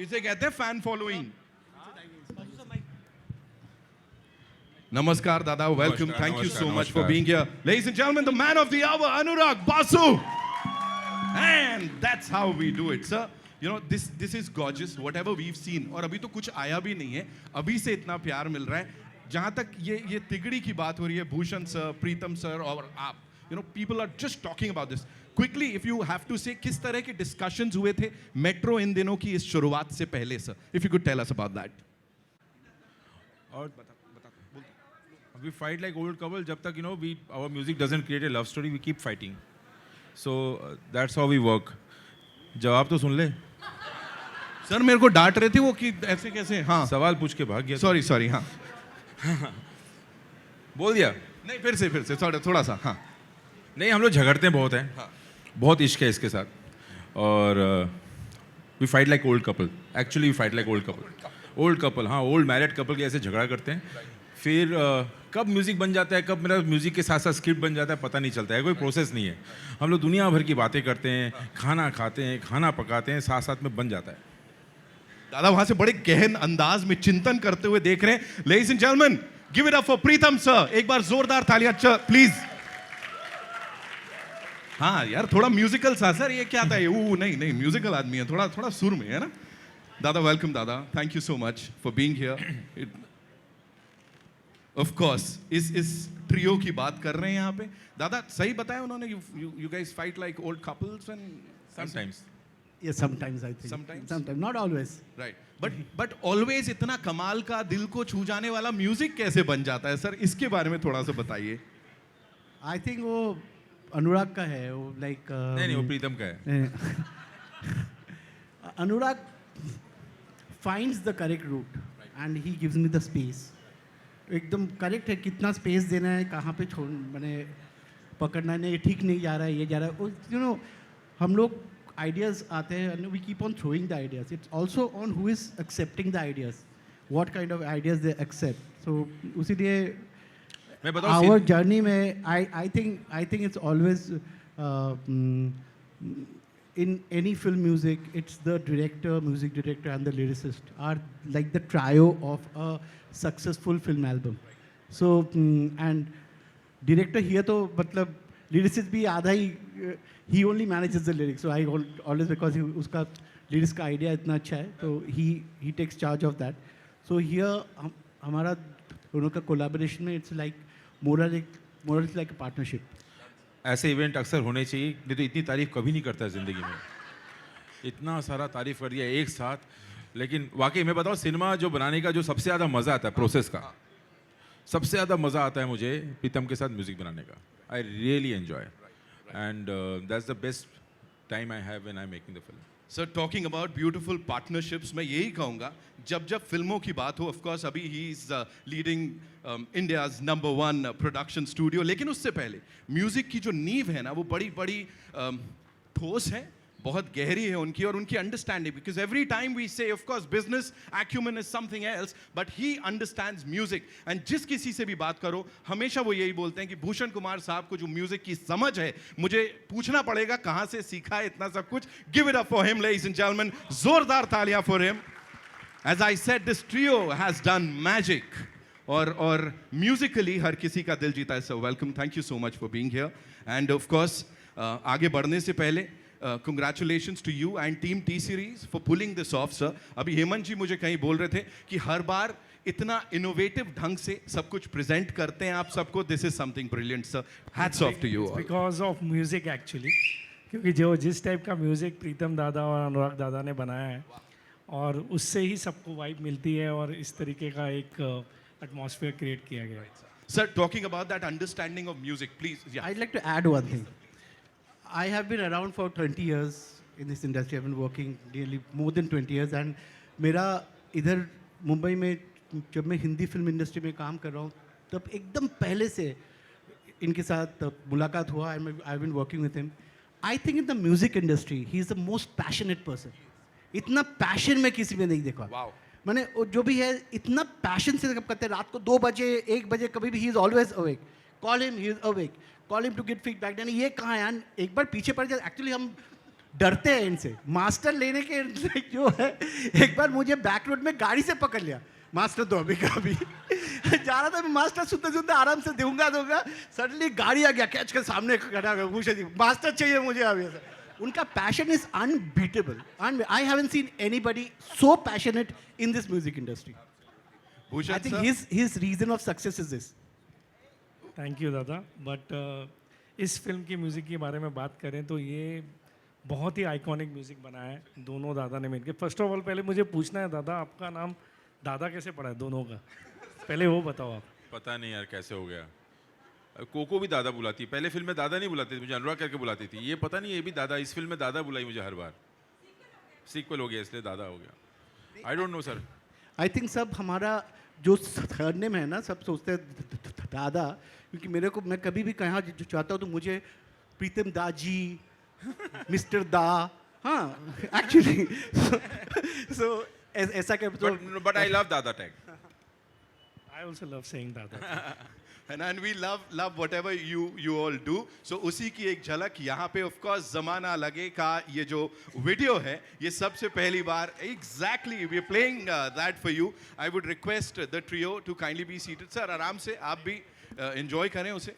इसे कहते हैं fan following. Namaskar, Dada. Welcome. Thank you so much for being here. Ladies and gentlemen, the man of the hour, Anurag, Basu. And that's how we do it, sir. You know, this is gorgeous. Whatever we've seen. और अभी तो कुछ आया भी नहीं है. अभी से इतना प्यार मिल रहा है. जहाँ तक ये तिगड़ी की बात हो रही है, भूषण sir, प्रीतम sir और आप. You know, people are just talking about this. Quickly, if you have to say, किस तरह के discussions हुए थे मेट्रो इन दिनों की इस शुरुआत से पहले, sir? If you could tell us about that. और we fight like old couple. जब तक our music doesn't create a love story, we keep fighting. So that's how we work. जवाब तो सुन ले. सर मेरे को डांट रहे थे वो कि ऐसे कैसे. हाँ. सवाल पूछ के भाग गया. Sorry. हाँ. बोल दिया. नहीं फिर से थोड़ा सा. हाँ. नहीं हम लोग झगड़ते बहुत हैं. हाँ. बहुत इश्क है इसके साथ. और we fight like old couple. Actually we fight like old couple. Old couple. हाँ old married couple के ऐसे झगड़ा करते हैं. फिर कब म्यूज़िक बन जाता है, कब मेरा म्यूज़िक के साथ साथ स्क्रिप्ट बन जाता है पता नहीं चलता है. कोई प्रोसेस नहीं है. हम लोग दुनिया भर की बातें करते हैं, खाना खाते हैं, खाना पकाते हैं, साथ साथ में बन जाता है. दादा वहां से बड़े गहन अंदाज में चिंतन करते हुए देख रहे हैं. Ladies and gentleman, give it up for Pritam sir. एक बार जोरदार तालियां प्लीज. हाँ यार थोड़ा म्यूजिकल सा. सर ये क्या था ये? नहीं म्यूजिकल आदमी है. थोड़ा सुर में है ना. दादा वेलकम दादा. Thank you so much for being here. Of course इस ट्रियो की बात कर रहे हैं यहाँ पे. दादा सही बताया उन्होंने. You guys fight like old couples and sometimes. Yes, sometimes I think. Sometimes, not always. Right. But always इतना कमाल का दिल को छू जाने वाला म्यूजिक कैसे बन जाता है सर? इसके बारे में थोड़ा सा बताइए. I think वो अनुराग का है. वो like. नहीं वो प्रीतम का है. अनुराग finds the correct route and he gives me the space. एकदम करेक्ट है. कितना स्पेस देना है, कहाँ पे छोड़ मैंने पकड़ना नहीं, ठीक नहीं जा रहा है, ये जा रहा है. You know, हम लोग ideas आते हैं and we keep on throwing the ideas. It's also on who is accepting the ideas, what kind of ideas they accept. So उसीलिए our journey में I think it's always in any film music it's the director, music director and the lyricist are like the trio of a successful film album. So and director here तो मतलब lyricist भी आधा ही he only manages the lyrics. So I always because उसका lyrics का idea इतना अच्छा है तो he takes charge of that. So here हमारा दोनों का collaboration में it's like more like a partnership. ऐसे इवेंट अक्सर होने चाहिए. नहीं तो इतनी तारीफ कभी नहीं करता ज़िंदगी में. इतना सारा तारीफ कर दिया एक साथ. लेकिन वाकई मैं बताऊँ सिनेमा जो बनाने का जो सबसे ज़्यादा मज़ा आता है प्रोसेस का, सबसे ज़्यादा मज़ा आता है मुझे प्रीतम के साथ म्यूज़िक बनाने का. I really enjoy and that's the best time I have when I'm making the film. Sir, talking about beautiful partnerships, मैं यही कहूँगा जब फिल्मों की बात हो, of course अभी he is leading India's #1 production studio. लेकिन उससे पहले म्यूजिक की जो नींव है ना वो बड़ी ठोस है, बहुत गहरी है उनकी और उनकी understanding. Because every time we say, of course, business acumen is something else, but he understands music. And जिस किसी से भी बात करो, हमेशा वो यही बोलते हैं कि भूषण कुमार साहब को जो म्यूजिक की समझ है, मुझे पूछना पड़ेगा कहाँ से सीखा है इतना सब कुछ. Give it up for him, ladies and gentlemen. जोरदार तालियां for him. As I said, this trio has done magic. और musically हर किसी का दिल जीता है. So welcome, thank you so much for being here. And of course, आगे बढ़ने से पहले congratulations to you and team T series for pulling this off, sir. अभी हेमंत जी मुझे कहीं बोल रहे थे कि हर बार इतना इनोवेटिव ढंग से सब कुछ प्रेजेंट करते हैं आप सबको. This is something brilliant, sir. Hats off to you all. Because of music actually. क्योंकि जो जिस टाइप का म्यूजिक प्रीतम दादा और अनुराग दादा ने बनाया है और उससे ही सबको वाइब मिलती है और इस तरीके का एक एटमॉस्फेयर क्रिएट किया गया है. Sir, talking about that understanding of music, please. Yeah. I'd like to add one thing. I have been around for 20 years in this industry. I've been working nearly more than 20 years and मेरा इधर मुंबई में जब मैं Hindi film industry में काम कर रहा हूँ तब एकदम पहले से इनके साथ मुलाकात हुआ. I've been working with him. I think in the music industry he is the most passionate person. इतना पैशन मैं किसी में नहीं देखा. Wow. मैंने जो भी है इतना पैशन से करते हैं. रात को 2 बजे 1 बजे कभी भी he is always awake. Call him, he is awake. Call him to get feedback. यानी ये कहाँ है यार, एक बार पीछे पड़ जाए. एक्चुअली हम डरते हैं इनसे मास्टर लेने के जो है। एक बार मुझे बैक रोड में गाड़ी से पकड़ लिया, मास्टर दो अभी का अभी जा रहा था मैं, मास्टर सुनते सुनते आराम से दूंगा सडनली गाड़ी आ गया, कैच के सामने खड़ा हो गया, पूछे जी मास्टर चाहिए मुझे अभी। उनका passion is unbeatable, I haven't seen anybody so passionate in this music industry. I think his reason of success is this. Thank you दादा। बट इस फिल्म की म्यूज़िक के बारे में बात करें तो ये बहुत ही आइकॉनिक म्यूज़िक बना है दोनों दादा ने मिलकर। फर्स्ट ऑफ ऑल पहले मुझे पूछना है दादा, आपका नाम दादा कैसे पड़ा है दोनों का, पहले वो बताओ आप। पता नहीं यार कैसे हो गया। कोको भी दादा बुलाती, पहले फिल्म में दादा नहीं बुलाती थी, मुझे अनुराग करके बुलाती थी। ये पता नहीं ये भी दादा, इस फिल्म में दादा बुलाई मुझे हर बार। सीक्वल हो गया इसलिए दादा हो गया। I don't know sir. I think सब हमारा जो थर्ड नेम है ना, सब सोचते हैं दादा, क्योंकि मेरे को मैं कभी भी कहाँ जो चाहता हूँ तो मुझे प्रीतम दाजी, मिस्टर दा, हाँ एक्चुअली सो ऐसा क्या। बट आई लव दादा tag. I also love saying दादा। And we love whatever you all do. So उसी की एक झलक यहाँ पे of course ज़माना लगे का ये जो वीडियो है, ये सबसे पहली बार exactly we are playing that for you. I would request the trio to kindly be seated. Sir आराम से आप भी enjoy करें उसे.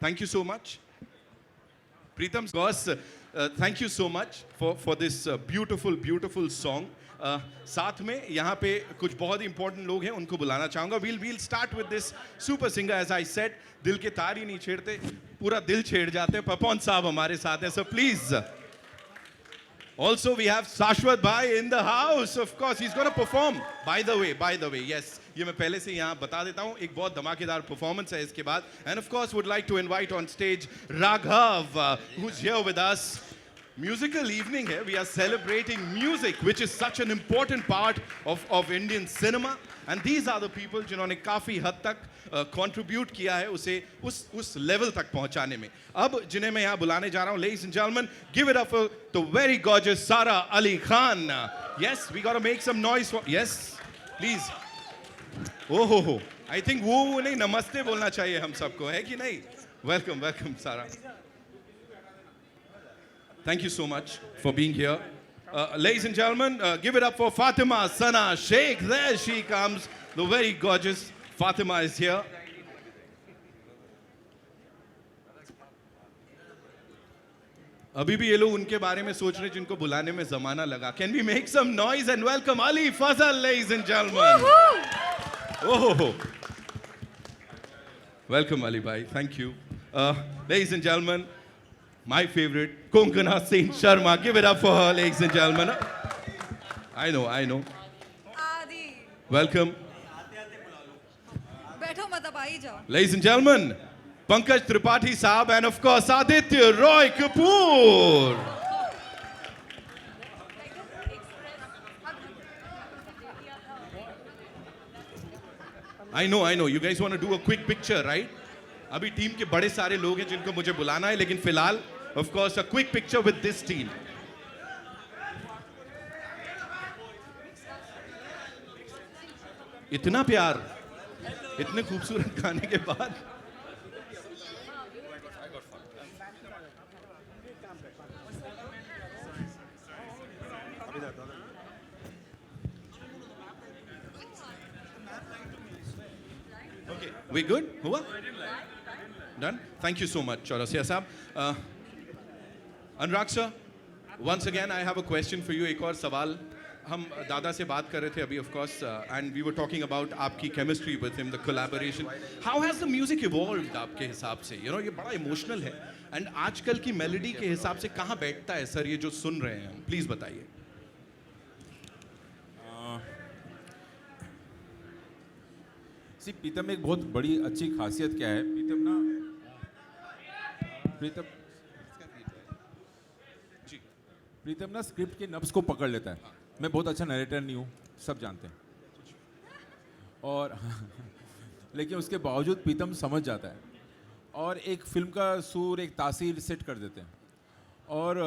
Thank you so much. Pritam, boss, thank you so much for this beautiful song. साथ में यहाँ पे कुछ बहुत ही इंपॉर्टेंट लोग हैं, उनको बुलाना चाहूँगा। we'll start with this super singer, as I said, दिल के तार ही नहीं छेड़ते, पूरा दिल छेड़ जाते हैं। पपोन साहब हमारे साथ हैं, so please. Also we have Shashwat bhai in the house, of course he's going to perform. By the way, yes, ये मैं पहले से यहाँ बता देता हूँ, एक बहुत धमाकेदार परफॉर्मेंस है इसके बाद। And of course would like to invite on stage Raghav, who's here with us. Musical evening here. We are celebrating music, which is such an important part of Indian cinema. And these are the people जिन्होंने काफी हद तक contribute किया है उसे उस level तक पहुंचाने में। अब जिन्हें मैं यहाँ बुलाने जा रहा हूँ, ladies and gentlemen, give it up for the very gorgeous Sara Ali Khan. Yes, we gotta make some noise for. Yes, please. Oh ho. I think वो नहीं, नमस्ते बोलना चाहिए हम सबको, है कि नहीं? Welcome, Sara. Thank you so much for being here. Ladies and gentlemen, give it up for Fatima, Sana, Sheikh. There she comes. The very gorgeous Fatima is here. अभी भी ये लोग उनके बारे में सोच रहे हैं जिनको बुलाने में ज़माना लगा. Can we make some noise and welcome Ali Fazal, ladies and gentlemen. Oh. Welcome Ali bhai. Thank you. Ladies and gentlemen, my favorite, Konkona Saint Sharma. Give it up for her, ladies and gentlemen. I know. Adi. Welcome. बैठो मत अब आई जाओ. Ladies and gentlemen, Pankaj Tripathi Saab and of course Aditya Roy Kapur. I know. You guys want to do a quick picture, right? अभी team के बड़े सारे लोग हैं जिनको मुझे बुलाना है, लेकिन फिलहाल of course a quick picture with this team. इतना प्यार, इतने खूबसूरत गाने के बाद We good? हुआ? Done? Thank you so much, Chaurasia Saab. Anurag sir, once again I have a question for you. एक और सवाल. हम दादा से बात कर रहे थे अभी, of course, and we were talking about आपकी chemistry with him, the collaboration. How has the music evolved आपके हिसाब से? You know, ये बड़ा emotional है. And आजकल की melody के हिसाब से कहाँ बैठता है सर ये जो सुन रहे हैं? Please बताइए. प्रीतम में एक बहुत बड़ी अच्छी खासियत क्या है, प्रीतम ना स्क्रिप्ट के नब्ज को पकड़ लेता है. मैं बहुत अच्छा नरेटर नहीं हूँ, सब जानते हैं, और लेकिन उसके बावजूद प्रीतम समझ जाता है और एक फिल्म का सुर, एक तासीर सेट कर देते हैं. और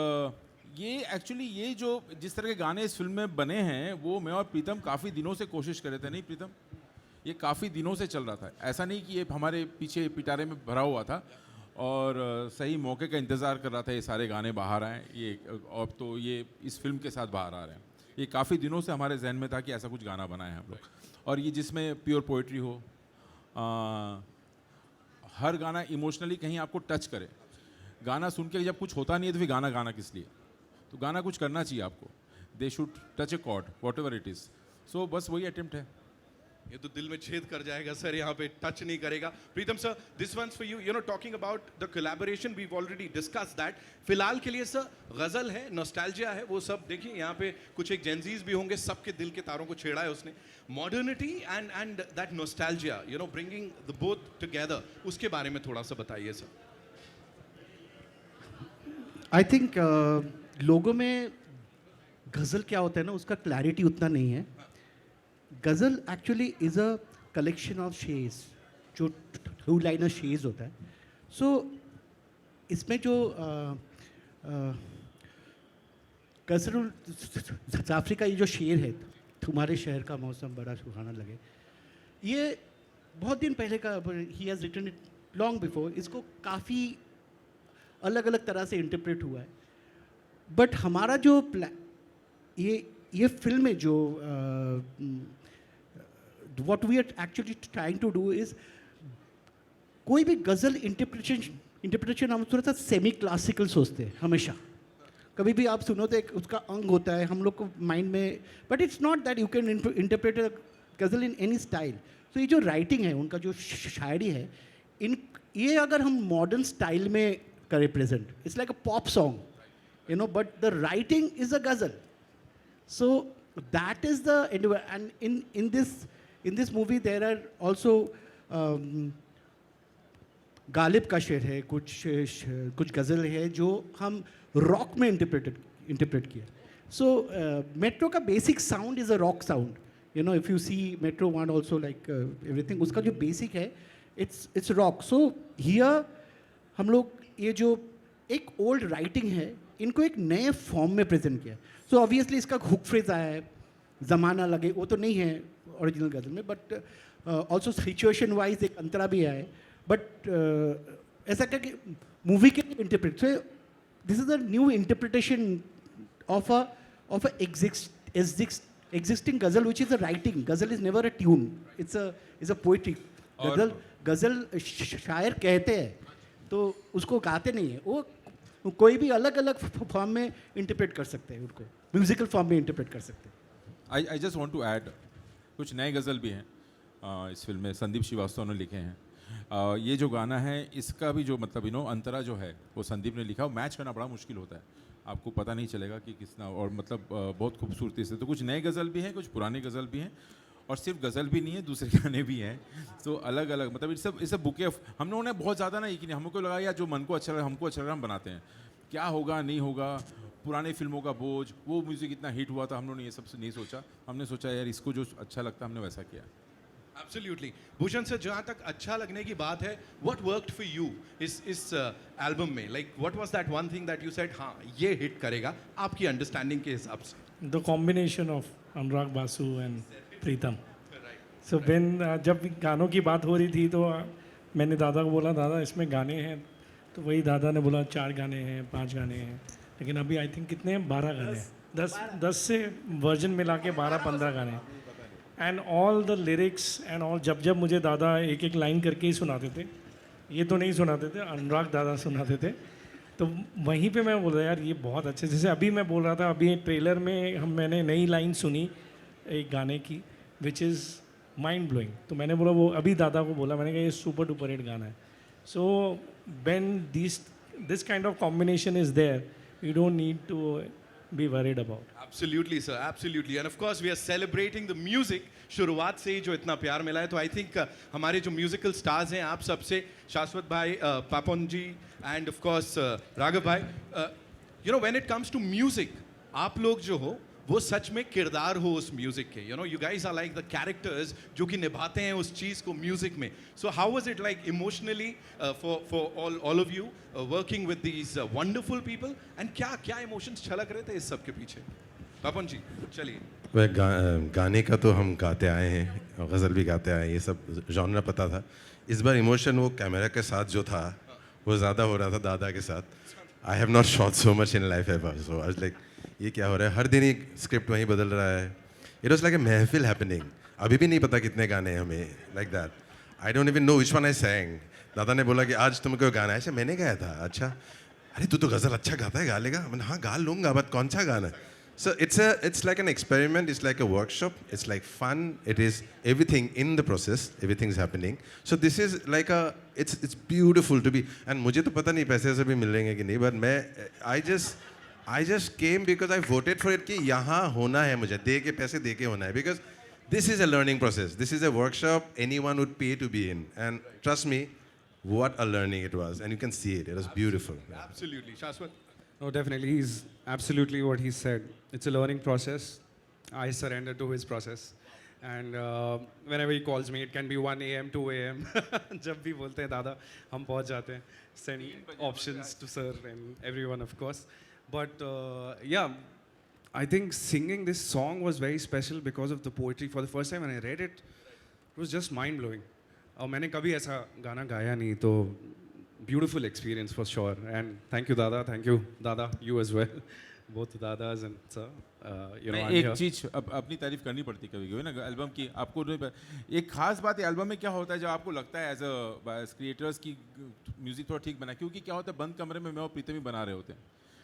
ये एक्चुअली ये जो जिस तरह के गाने इस फिल्म में बने हैं वो मैं और प्रीतम काफ़ी दिनों से कोशिश कर रहे थे. नहीं प्रीतम, ये काफ़ी दिनों से चल रहा था, ऐसा नहीं कि ये हमारे पीछे पिटारे में भरा हुआ था. और सही मौके का इंतज़ार कर रहा था ये सारे गाने बाहर आए, ये अब तो ये इस फिल्म के साथ बाहर आ रहे हैं। ये काफ़ी दिनों से हमारे जहन में था कि ऐसा कुछ गाना बनाए हम लोग, और ये जिसमें प्योर पोइट्री हो, हर गाना इमोशनली कहीं आपको टच करे। गाना सुन के जब कुछ होता नहीं है तो फिर गाना गाना किस लिए? तो गाना कुछ करना चाहिए आपको, they should touch a chord whatever it is. So बस वही अटेम्प्ट है। ये तो दिल में छेद कर जाएगा सर, यहाँ पे टच नहीं करेगा। Pritam sir, this one's for you, you know talking about the collaboration, we already discuss that. फिलहाल के लिए सर गजल है, नॉस्टैल्जिया है, वो सब देखिए यहाँ पे कुछ एक जेंजीज भी होंगे, सबके दिल के तारों को छेड़ा है उसने। Modernity and that nostalgia, you know bringing the both together, उसके बारे में थोड़ा सा बताइए सर। आई थिंक लोगों में गज़ल क्या होता है ना, उसका क्लैरिटी उतना नहीं है। Ghazal actually is a collection of shades, जो टू लाइनर शेड्स होता है। सो इसमें जो कसरुल जाफरी का ये जो शेर है, तुम्हारे शहर का मौसम बड़ा सुहाना लगे, ये बहुत दिन पहले का, he has written it long before. इसको काफ़ी अलग अलग तरह से इंटरप्रेट हुआ है, बट हमारा जो ये फिल्म में जो what we are actually trying to do is, कोई भी गज़ल इंटरप्रिटेशन हम थोड़ा सा सेमी क्लासिकल सोचते हैं हमेशा। कभी भी आप सुनो तो एक उसका अंग होता है हम लोग को माइंड में, but it's not that you can interpret a ghazal in any style. तो ये जो राइटिंग है, उनका जो शायरी है, ये अगर हम मॉडर्न स्टाइल में करें present, it's like a pop song, you know, but the writing is a ghazal. So that is the, and in this movie there are also Ghalib का शेर है, कुछ गज़ल है जो हम रॉक में इंटरप्रेट किया। सो मेट्रो का basic sound is a rock sound, you know, if you see Metro one also like everything, उसका जो बेसिक है इट्स रॉक। सो हियर हम लोग ये जो एक ओल्ड राइटिंग है, इनको एक नए फॉर्म में प्रेजेंट किया। सो ऑब्वियसली इसका हुक फ्रेज आया है, ज़माना लगे, वो तो नहीं है ओरिजिनल गज़ल में, बट ऑल्सो सिचुएशन वाइज एक अंतरा भी आया है, बट ऐसा क्या कि मूवी के लिए interpret, so this is a new interpretation of a existing ghazal which is a writing. Ghazal is never a tune, it's a poetry. Ghazal शायर कहते हैं तो उसको गाते नहीं है, वो कोई भी अलग अलग फॉर्म में इंटरप्रेट कर सकते हैं, उनको म्यूजिकल फॉर्म में इंटरप्रेट कर सकते हैं। I just want to add, कुछ नए गज़ल भी हैं इस फिल्म में, संदीप श्रीवास्तव ने लिखे हैं। ये जो गाना है इसका भी जो मतलब अंतरा जो है वो संदीप ने लिखा, मैच करना बड़ा मुश्किल होता है, आपको पता नहीं चलेगा कि किसना, और मतलब बहुत खूबसूरती से। तो कुछ नए गज़ल भी हैं, कुछ पुराने गज़ल भी हैं, और सिर्फ गज़ल भी नहीं है, दूसरे गाने भी हैं। तो अलग अलग मतलब इट्स अ बुके ऑफ, हम लोगों ने बहुत ज़्यादा नहीं कि हमको लगा यार जो मन को अच्छा लगा, हमको अच्छा लगा, हम बनाते हैं, क्या होगा नहीं होगा, पुराने फिल्मों का बोझ, वो म्यूज़िक इतना हिट हुआ था, हम लोगों ने ये सबसे नहीं सोचा। हमने सोचा यार इसको जो अच्छा लगता है हमने वैसा किया। Absolutely. भूषण सर, जहाँ तक अच्छा लगने की बात है, what worked for you इस एल्बम में? Like what was that one thing that you said, हाँ ये हिट करेगा आपकी अंडरस्टैंडिंग के हिसाब से? The combination of Anurag, Basu and Pritam. So when जब गानों की बात हो रही थी तो मैंने दादा को बोला, दादा इसमें गाने हैं, तो वही दादा ने बोला 4 गाने हैं, 5 गाने हैं, लेकिन अभी आई थिंक कितने हैं, 12 गाने हैं, 10 से वर्जन मिला के 12-15 गाने, and all the lyrics and all. जब मुझे दादा एक एक लाइन करके ही सुनाते थे, ये तो नहीं सुनाते थे, अनुराग दादा सुनाते थे, तो वहीं पे मैं बोल रहा यार ये बहुत अच्छे। जैसे अभी मैं बोल रहा था, अभी ट्रेलर में मैंने नई लाइन सुनी एक गाने की विच इज़ माइंड ब्लोइंग, तो मैंने बोला, वो अभी दादा को बोला, मैंने कहा ये सुपर डुपर हिट गाना है। So when this kind of combination is there, you don't need to be worried about. Absolutely sir, absolutely, and of course we are celebrating the music. शुरुआत से ही जो इतना प्यार मिला है, तो आई थिंक हमारे जो म्यूजिकल स्टार्स हैं, आप सबसे शाश्वत भाई, Papon ji, and of course Raghav भाई, you know when it comes to music, आप लोग जो हो वो सच में किरदार हो उस म्यूजिक के, you know you guys are like the characters जो कि निभाते हैं उस चीज़ को म्यूजिक में। So how was it like emotionally for all of you working with these wonderful people, and क्या इमोशंस छलक रहे थे इस सब के पीछे? पापन जी चलिए। वह गाने का तो हम गाते आए हैं, गज़ल भी गाते आए हैं, ये सब जॉनरा पता था। इस बार इमोशन वो कैमरा के साथ जो था वो ज़्यादा हो रहा था दादा के साथ. I have not shot so much in life ever. So I was like, ये क्या हो रहा है? हर दिन ही स्क्रिप्ट वहीं बदल रहा है. It was like a महफिल happening. अभी भी नहीं पता कितने गाने हैं हमें. Like that. I don't even know which one I sang. दादा ने बोला कि आज तुमको गाना है. ऐसे मैंने गाया था. अच्छा. अरे तू तो गज़ल अच्छा गाता है, गा लेगा? मैंने हाँ गा लूँगा, बट कौन सा गाना? So it's like an experiment. It's like a workshop. It's like fun. It is everything in the process. Everything's happening. So this is like a it's beautiful to be. And मुझे तो पता नहीं पैसे से भी मिलेंगे कि नहीं. But I just came because I voted for it कि यहाँ होना है मुझे. दे के पैसे दे के होना है. Because this is a learning process. This is a workshop anyone would pay to be in. And trust me, what a learning it was. And you can see it. It was beautiful. Absolutely. Shashwat? No, definitely. He's absolutely what he said. It's a learning process. I surrender to his process. And whenever he calls me, it can be 1 a.m., 2 a.m. जब भी बोलते हैं दादा, हम पहुंच जाते हैं. Send options to sir and everyone, of course. But yeah, I think singing this song was very special because of the poetry. For the first time when I read it, it was just mind-blowing. और मैंने कभी ऐसा गाना गाया नहीं, तो beautiful experience for sure. And thank you Dada, you as well. Both Dadas and sir, you know, I'm एक here. चीज़ अपनी तारीफ करनी पड़ती कभी कभी ना एल्बम की. आपको एक खास बात है एल्बम में क्या होता है जब आपको लगता है एज अ क्रिएटर्स की म्यूजिक थोड़ा ठीक बना, क्योंकि क्या होता है बंद कमरे में मैं और प्रीतम ही बना रहे होते हैं,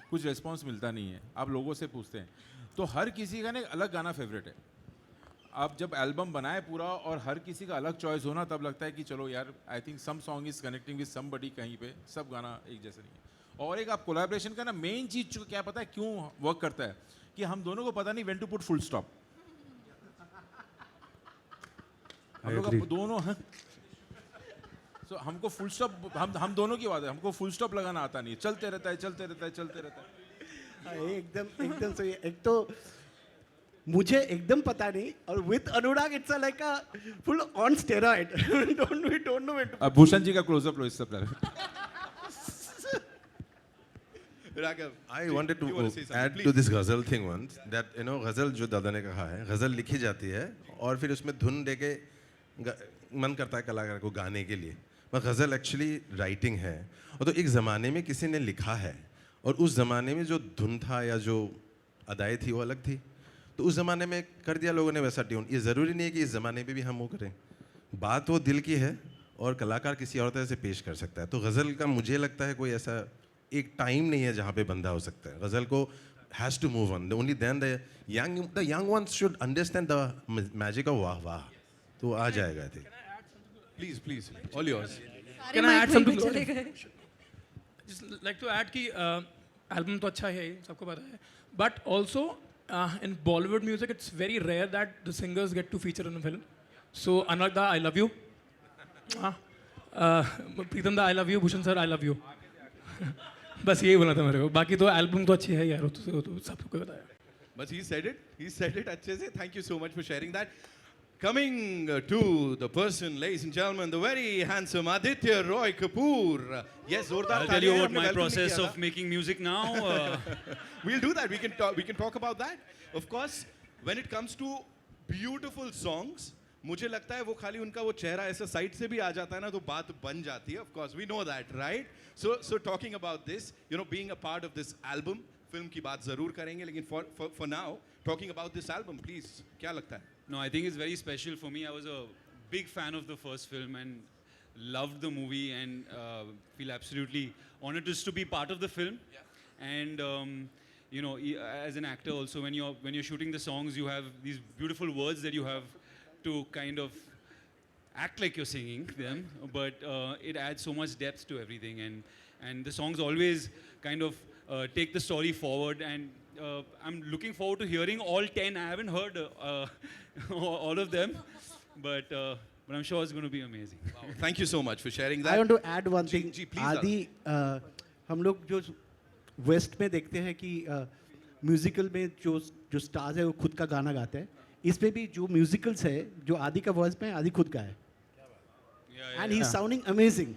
कुछ रिस्पॉन्स मिलता नहीं है, आप लोगों से पूछते हैं, तो हर किसी का ना एक अलग गाना फेवरेट है. आप जब एल्बम बनाए पूरा और हर किसी का अलग चॉइस होना, तब लगता है कि चलो यार I think some song is connecting with somebody कहीं पे, सब गाना एक जैसे नहीं है. और एक आप कोलैबोरेशन का ना मेन चीज जो क्या पता है क्यों वर्क करता है कि हम दोनों को पता नहीं when to put full stop. हम लोग दोनों सो हमको फुल स्टॉप हम दोनों की बात है, हमको फुल स्टॉप लगाना आता नहीं, चलते रहता है. एकदम सही. एक तो मुझे एकदम पता नहीं, और with Anurag it's like a full on steroid. Don't know when. अब भूषण जी का क्लोजअप लो इससे पहले. Raghav, I wanted you to wanna say something, add please. to this ghazal thing once that ghazal जो दादा ने कहा है, ghazal लिखी जाती है और फिर उसमें धुन देके मन करता है कलाकार को गाने के लिए. पर ghazal एक्चुअली राइटिंग है, और तो एक ज़माने में किसी ने लिखा है और उस ज़माने में जो धुन था या जो अदाएँ थी वो अलग थी, तो उस ज़माने में कर दिया लोगों ने वैसा ट्यून. ये ज़रूरी नहीं है कि इस ज़माने में भी हम वो करें. बात वो दिल की है और कलाकार किसी और तरह से पेश कर सकता है. तो ग़ज़ल का मुझे लगता है कोई ऐसा एक टाइम नहीं है जहाँ पे बंदा हो सकता है. ग़ज़ल को has to move on. Only then the young ones should understand the magic of वाह वाह, तो आ जाएगा. I think. Please, all yours. Can I add something? चले गए. Just like to add कि album तो अच्छा है, सबको पता है, but also in Bollywood music it's very rare that the singers get to feature in a film. So Anurag da, I love you. Pritam da, I love you. Bhushan sir, I love you. बस यही बोलना था मेरे को. बाकी तो album तो अच्छी है यार, वो तो सबको पता है. But he said it अच्छे से. Thank you so much for sharing that. Coming to the person, ladies and gentlemen, the very handsome Aditya Roy Kapur. Yes, जोरदार. I'll tell you about my process of making music now. We'll do that. We can talk about that. Of course, when it comes to beautiful songs, मुझे लगता है वो खाली उनका वो चेहरा ऐसा साइड से भी आ जाता है ना, तो बात बन जाती है. Of course, we know that, right? So talking about this, being a part of this album, film की बात जरूर करेंगे, लेकिन for now, talking about this album, please, क्या लगता है? No, I think it's very special for me. I was a big fan of the first film and loved the movie and feel absolutely honored just to be part of the film. Yeah. And as an actor also, when you're shooting the songs, you have these beautiful words that you have to kind of act like you're singing them, but it adds so much depth to everything, and the songs always kind of take the story forward, and I'm looking forward to hearing all 10. I haven't heard all of them, but I'm sure it's going to be amazing. Wow. Thank you so much for sharing that. I want to add one thing. Ji, please, आदि हम लोग जो waste में देखते हैं कि musical में जो स्टार्स है वो खुद का गाना गाते हैं. इसमें भी जो म्यूजिकल्स है जो आदि का वॉइस में आदि खुद का है, and he is sounding amazing.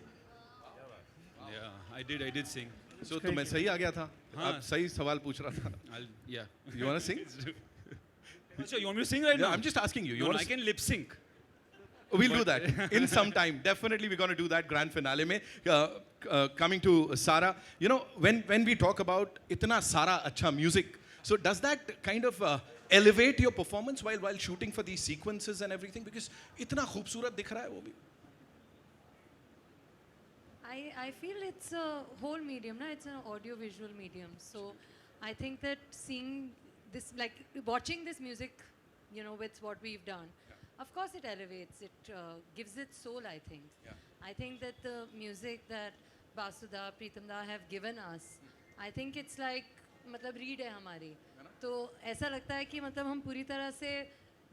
Yeah, I did sing. So तो मैं सही आ गया था. आप सही सवाल पूछ रहा था. Yeah. You want to sing? So you want me to sing right now? I'm just asking you. No, I can lip sync. We'll do that in some time. Definitely, we're going to do that grand finale में. Coming to Sara, you know, when we talk about इतना सारा अच्छा music, so does that kind of elevate your performance while shooting for these sequences and everything? Because इतना खूबसूरत दिख रहा है वो भी. I feel it's a whole medium, na? It's an audio-visual medium. So I think that seeing this, like watching this music, you know, with what we've done, of course it elevates, it gives it soul, I think. Yeah. I think that the music that Basuda, Pritam da have given us, I think it's like, मतलब read है हमारी. तो ऐसा लगता है कि मतलब हम पूरी तरह से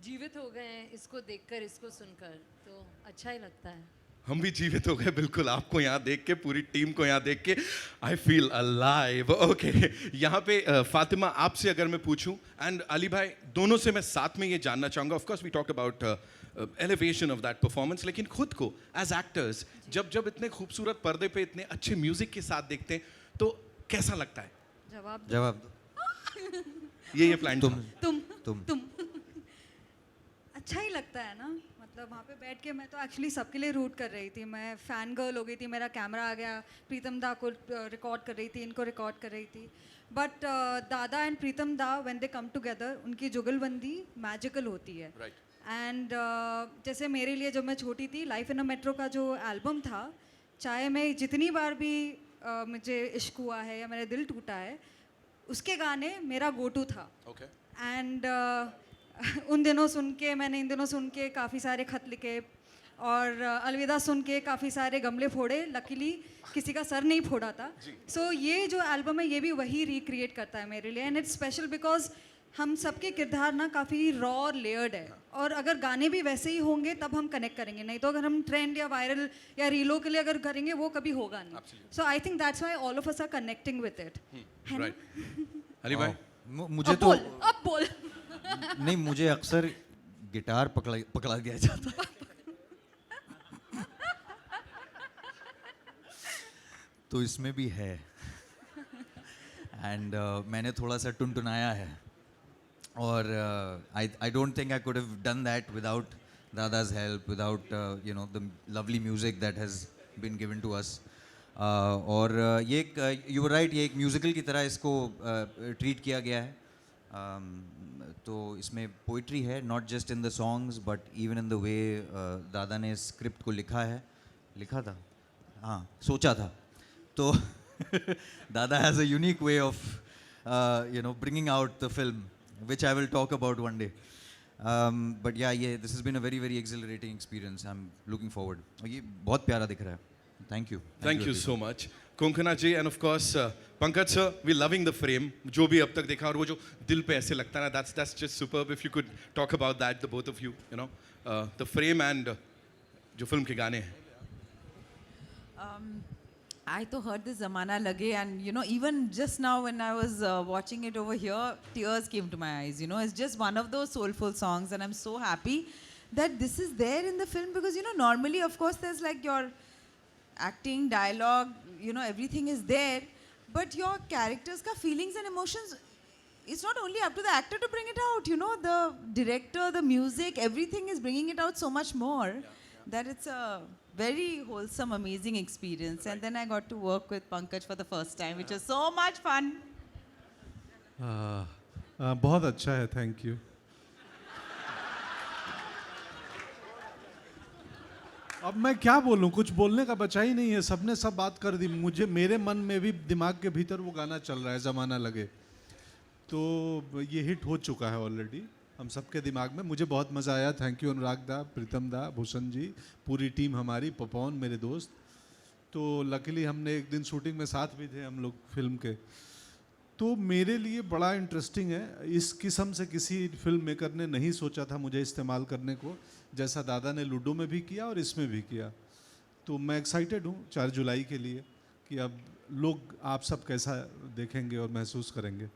जीवित हो गए हैं इसको देखकर, इसको सुनकर. तो अच्छा ही लगता है. हम भी जीवित हो गए बिल्कुल आपको यहाँ देख के, पूरी टीम को यहाँ देख के. I feel alive. ओके, यहाँ पे फातिमा आपसे अगर मैं पूछूं, एंड अली भाई, दोनों से मैं साथ में ये जानना चाहूँगा. Of course we talk about elevation of that performance, लेकिन खुद को एज एक्टर्स जब इतने खूबसूरत पर्दे पे इतने अच्छे म्यूजिक के साथ देखते हैं तो कैसा लगता है? जवाब दो. ये प्लान. तुम अच्छा ही लगता है ना. मतलब वहाँ पे बैठ के मैं तो एक्चुअली सबके लिए रूट कर रही थी. मैं फ़ैन गर्ल हो गई थी. मेरा कैमरा आ गया, प्रीतम दा को रिकॉर्ड कर रही थी, इनको रिकॉर्ड कर रही थी. बट दादा एंड प्रीतम दा व्हेन दे कम टुगेदर, उनकी जुगलबंदी मैजिकल होती है. एंड जैसे मेरे लिए जब मैं छोटी थी, लाइफ इन अ मेट्रो का जो एल्बम था, चाहे मैं जितनी बार भी मुझे इश्क हुआ है या मेरा दिल टूटा है, उसके गाने मेरा गो टू था. एंड उन दिनों सुन के, मैंने इन दिनों सुन के काफ़ी सारे खत लिखे और अलविदा सुन के काफ़ी सारे गमले फोड़े. लकीली किसी का सर नहीं फोड़ा था. सो ये जो एल्बम है ये भी वही रिक्रिएट करता है मेरे लिए. एंड इट्स स्पेशल बिकॉज हम सबके किरदार ना काफ़ी रॉ और लेयर्ड है, और अगर गाने भी वैसे ही होंगे तब हम कनेक्ट करेंगे. नहीं तो अगर हम ट्रेंड या वायरल या रीलो के लिए अगर करेंगे वो कभी होगा नहीं. So I think that's why all of us are connecting with it. है ना? अली भाई, मुझे तो अब बोल. नहीं, मुझे अक्सर गिटार पकड़ा दिया जाता है. तो इसमें भी है. एंड मैंने थोड़ा सा टुनटुनाया है. और I don't think I could have done that without दादा's help, without you know, the lovely music that has been given to us. और ये एक, you were right, ये एक म्यूजिकल की तरह इसको ट्रीट किया गया है. तो इसमें पोइट्री है, not just in the songs but even in the way दादा ने स्क्रिप्ट को लिखा था, हाँ, सोचा था. तो दादा has a unique way of you know, bringing out the film, which I will talk about one day. But yeah, this has been a very, very exhilarating experience. I'm looking forward. ये बहुत प्यारा दिख रहा है. Thank you. Thank you so much. Konkona ji, and of course Pankaj sir, we're loving the frame. जो भी अब तक देखा और वो जो दिल पे ऐसे लगता है ना, that's just superb. If you could talk about that, the both of you, you know, the frame and जो फिल्म के गाने हैं. I तो heard this Zamaana Lage, and you know, even just now when I was watching it over here, tears came to my eyes. You know, it's just one of those soulful songs, and I'm so happy that this is there in the film, because you know, normally of course there's like your acting, dialogue, you know, everything is there, but your characters ka feelings and emotions, it's not only up to the actor to bring it out, you know, the director, the music, everything is bringing it out so much more, that it's a very wholesome, amazing experience. And then I got to work with Pankaj for the first time, which was so much fun. बहुत अच्छा है, thank you. अब मैं क्या बोलूं, कुछ बोलने का बचा ही नहीं है. सबने सब बात कर दी. मुझे, मेरे मन में भी, दिमाग के भीतर वो गाना चल रहा है, ज़माना लगे. तो ये हिट हो चुका है ऑलरेडी हम सबके दिमाग में. मुझे बहुत मज़ा आया. थैंक यू अनुराग दा, प्रीतम दा, भूषण जी, पूरी टीम हमारी, पपोन मेरे दोस्त. तो लकीली हमने एक दिन शूटिंग में साथ भी थे हम लोग फिल्म के. तो मेरे लिए बड़ा इंटरेस्टिंग है. इस किस्म से किसी फिल्म मेकर ने नहीं सोचा था मुझे इस्तेमाल करने को, जैसा दादा ने लूडो में भी किया और इसमें भी किया. तो मैं एक्साइटेड हूँ 4 जुलाई के लिए कि अब लोग, आप सब कैसा देखेंगे और महसूस करेंगे.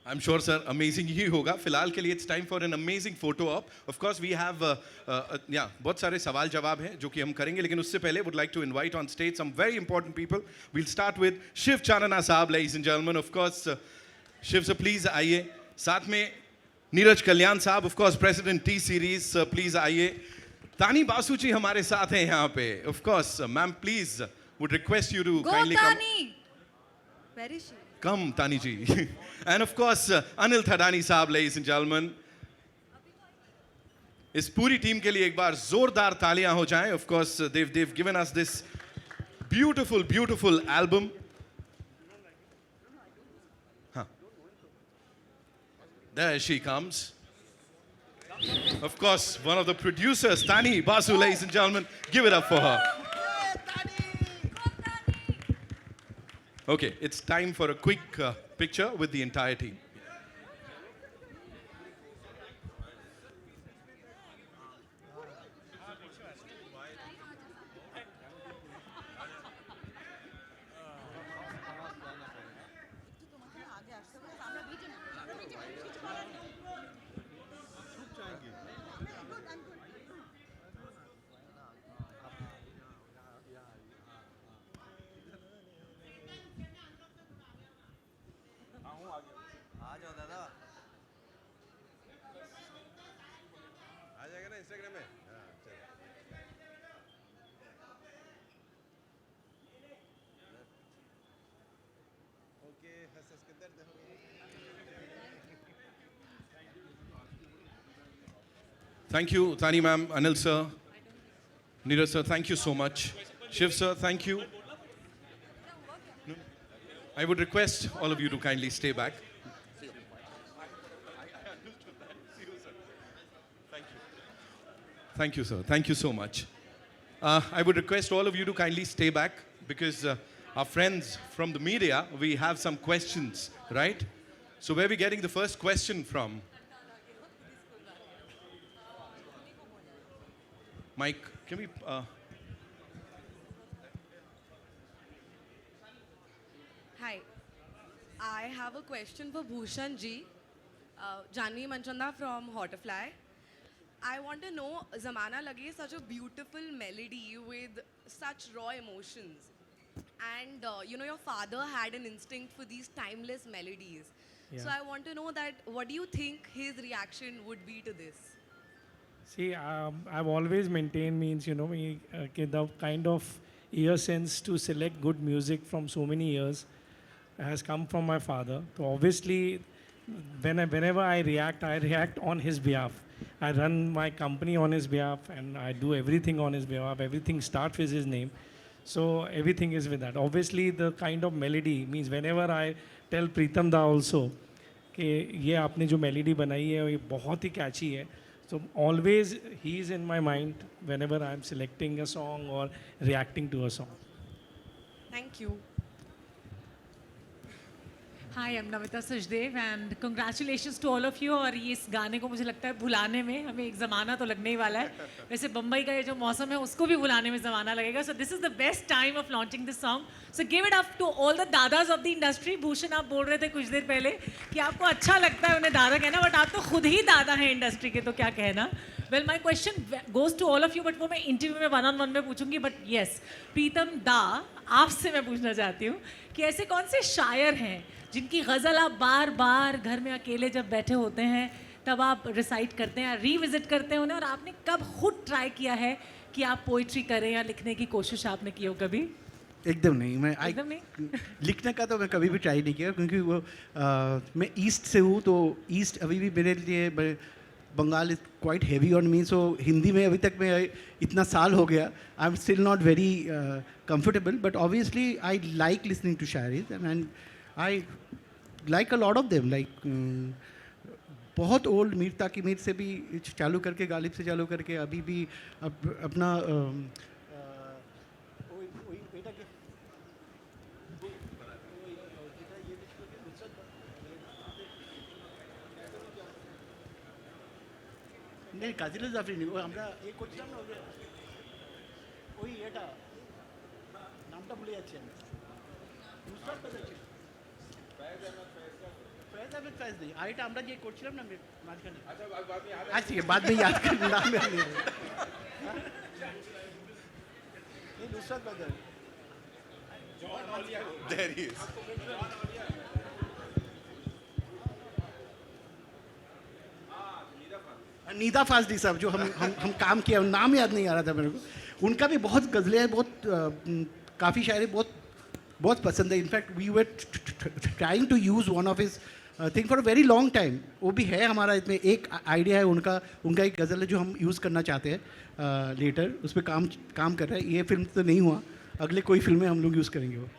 I'm sure sir, amazing ही होगा. फिलहाल के लिए it's time for an amazing photo op. Of course we have बहुत सारे सवाल जवाब हैं जो कि हम करेंगे, लेकिन उससे पहले would like to invite on stage some very important people. We'll start with Shiv Chanana साहब, ladies and gentlemen. Of course Shiv sir, please आइए. साथ में नीरज कल्याण साहब, of course President T Series, please आइए. तानी बासु जी हमारे साथ हैं यहाँ पे. Of course, ma'am, please would request you to Go kindly come. Tani! Where is she? Come, Tani ji. And of course, Anil Thadani साहब, ladies and gentlemen. इस पूरी टीम के लिए एक बार जोरदार तालियां हो जाएं. Of course, they've given us this beautiful album. Huh. There she comes. Of course, one of the producers, Tani Basu, ladies and gentlemen. Give it up for her. Okay, it's time for a quick picture with the entire team. Thank you, Tani ma'am, Anil sir, Neeraj sir, thank you so much. Shiv sir, thank you. No? I would request all of you to kindly stay back. Thank you, sir. Thank you so much. I would request all of you to kindly stay back because our friends from the media, we have some questions, right? So where are we getting the first question from? Mike, can we... Hi. I have a question for Bhushan ji. Janvi Manchanda from Hotterfly. I want to know, Zamaana Lage is such a beautiful melody with such raw emotions. And, your father had an instinct for these timeless melodies. Yeah. So I want to know that, what do you think his reaction would be to this? See, I've always maintained the kind of ear sense to select good music from so many years has come from my father. So obviously, whenever I react on his behalf. I run my company on his behalf and I do everything on his behalf. Everything starts with his name. So everything is with that. Obviously, the kind of melody means whenever I tell Pritam da also कि ये आपने जो melody बनाई है ये बहुत ही catchy है. So always he is in my mind whenever I am selecting a song or reacting to a song. Thank you. Hi, I'm Namita Sachdev and congratulations to all of you. और ये इस गाने को मुझे लगता है भुलाने में हमें एक ज़माना तो लगने ही वाला है. वैसे बम्बई का ये जो मौसम है उसको भी भुलाने में ज़माना लगेगा. So this is the best time of launching this song. So give it up to all the dadas of the industry. Bhushan आप बोल रहे थे कुछ देर पहले कि आपको अच्छा लगता है उन्हें दादा कहना, but आप तो खुद ही दादा हैं इंडस्ट्री के, तो क्या कहना. Well, my question goes to all of you, but वो मैं इंटरव्यू में one-on-one में पूछूंगी. But yes, प्रीतम दा आपसे मैं पूछना चाहती हूँ कि ऐसे कौन से शायर हैं जिनकी गज़ल आप बार बार घर में अकेले जब बैठे होते हैं तब आप रिसाइट करते हैं, रीविजिट करते हैं उन्हें, और आपने कब खुद ट्राई किया है कि आप पोइट्री करें या लिखने की कोशिश आपने की हो कभी? एकदम नहीं. एकदम नहीं. लिखने का तो मैं कभी भी ट्राई नहीं किया क्योंकि वो मैं ईस्ट से हूँ, तो ईस्ट अभी भी मेरे लिए Bengal is quite heavy on me. So Hindi में अभी तक मैं इतना साल हो गया, I am still not very comfortable, but obviously I like listening to शायरीज and I like a lot of them. Like बहुत ओल्ड मीर ताकि मीर से भी चालू करके, गालिब से चालू करके अभी भी अपना नहीं কাজিলা জাফরি নি, আমরা এই করছিলাম না ওই এটা নামটা ভুলে যাচ্ছি আমি. নুসরাত ফয়সাল ছিল, फैज अहमद फैज नहीं, आइटा আমরা যে করছিলাম না মাঝখানে. আচ্ছা बाद में याद कर नाम में नहीं. ये नुसरत बदर There he is. नीदा फाजली साहब जो हम काम किया, नाम याद नहीं आ रहा था मेरे को, उनका भी बहुत गज़लें हैं, बहुत काफ़ी शायरी बहुत पसंद है. In fact we were trying to use one of his thing for a very long time. वो भी है हमारा इसमें एक आइडिया है उनका एक गज़ल है जो हम यूज़ करना चाहते हैं लेटर. उस पर काम कर रहे हैं. ये फिल्म तो नहीं हुआ, अगले कोई फिल्में हम लोग यूज़ करेंगे. वो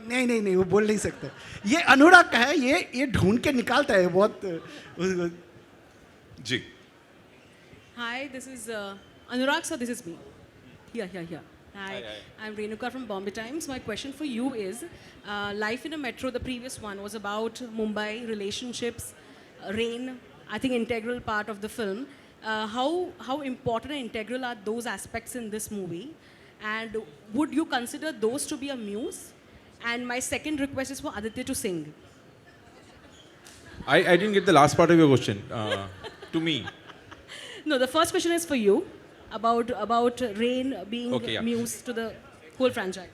नहीं वो बोल नहीं सकता. ये अनुराग का है, ये ढूंढ के निकालता है बहुत. जी. Hi, this is Anurag, so this is me. Here. Hi, I'm Renuka from Bombay Times. My question for you is, Life in a Metro, the previous one, was about Mumbai, relationships, rain, I think integral part of the film. How important and integral are those aspects in this movie? And would you consider those to be a muse? And my second request is for Aditya to sing. I didn't get the last part of your question. To me. No, the first question is for you, about Rain being muse to the whole franchise.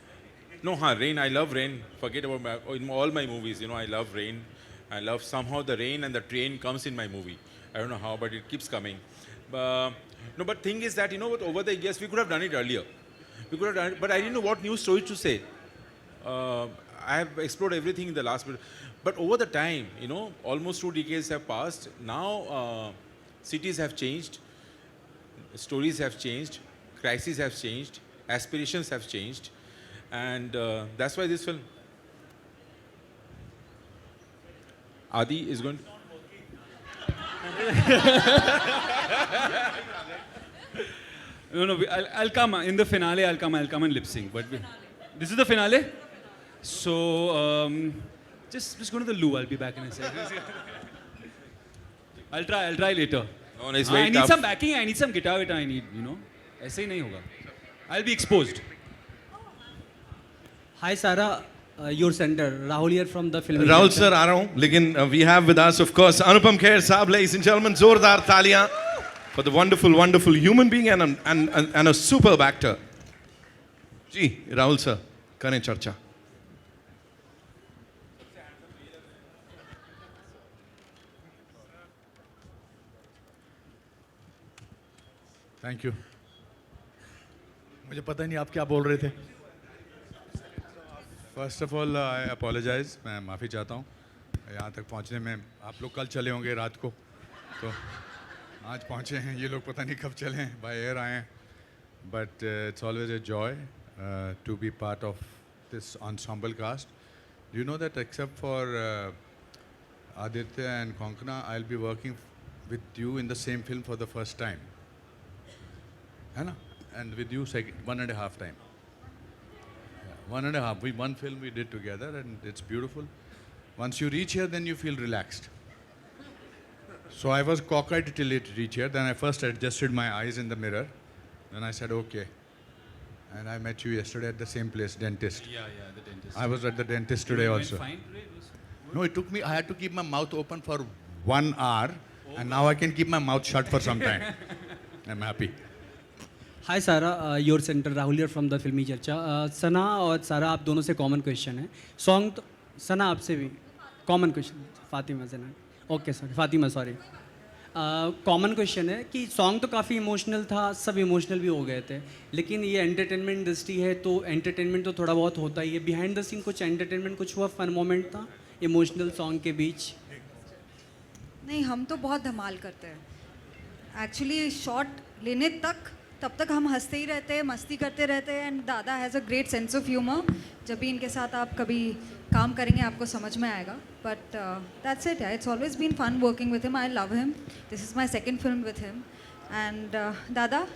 No, Rain, I love Rain. Forget about in all my movies, I love Rain. I love somehow the rain and the train comes in my movie. I don't know how, but it keeps coming. No, but thing is that, over the years, we could have done it earlier. We could have done it, but I didn't know what new story to say. I have explored everything in the last bit. But over the time, almost 2 decades have passed. Now, cities have changed. Stories have changed. Crises have changed. Aspirations have changed. And that's why this film. Adi is going to... No, I'll come in the finale. I'll come and lip sync. But this is the finale. So just go to the loo. I'll be back in a second. I'll try later. No, it's very I need tough. some backing. I need some guitar. I need, ऐसे ही नहीं होगा. I'll be exposed. Hi Sara, your center. Rahul here from the film. Rahul sir आ रहा हूँ, लेकिन we have with us of course Anupam Kher साहब, ladies and gentlemen, जोरदार तालियां for the wonderful human being and a superb actor. Ji, Rahul sir, करें चर्चा. Thank you. मुझे पता नहीं आप क्या बोल रहे थे. First of all I apologise. मैं माफ़ी चाहता हूँ यहाँ तक पहुँचने में. आप लोग कल चले होंगे रात को, तो आज पहुँचे हैं. ये लोग पता नहीं कब चले हैं, बाय एयर आए हैं. But it's always a joy to be part of this ensemble cast. You know that except for Aditya and Konkona, I'll be working with you in the same film for the first time. है ना? And with you 1.5 time. 1.5. One film we did together and it's beautiful. Once you reach here, then you feel relaxed. So I was cockeyed till it reached here. Then I first adjusted my eyes in the mirror. Then I said, okay. And I met you yesterday at the same place, dentist. Yeah, the dentist. I was at the dentist today also. Fine today? No, it took me, I had to keep my mouth open for 1 hour. And now I can keep my mouth shut for some time. I'm happy. Hi Sara, your center. Rahul here from the Filmi Charcha. सना और सारा आप दोनों से common question है. Song तो सना आपसे भी common question. Fatima से ना. Okay sorry, Fatima sorry. Common question है कि सॉन्ग तो काफ़ी इमोशनल था, सब इमोशनल भी हो गए थे, लेकिन ये एंटरटेनमेंट इंडस्ट्री है तो एंटरटेनमेंट तो थोड़ा बहुत होता ही है. बिहाइंड द सीन कुछ एंटरटेनमेंट कुछ हुआ, फन मोमेंट था इमोशनल सॉन्ग के बीच? नहीं, हम तो बहुत धमाल करते हैं एक्चुअली. शॉट लेने तब तक हम हंसते ही रहते हैं, मस्ती करते रहते हैं. एंड दादा has a great sense of humour. जब भी इनके साथ आप कभी काम करेंगे आपको समझ में आएगा. But that's it. It's always been fun working with him. I love him. This is my second film with him. And दादा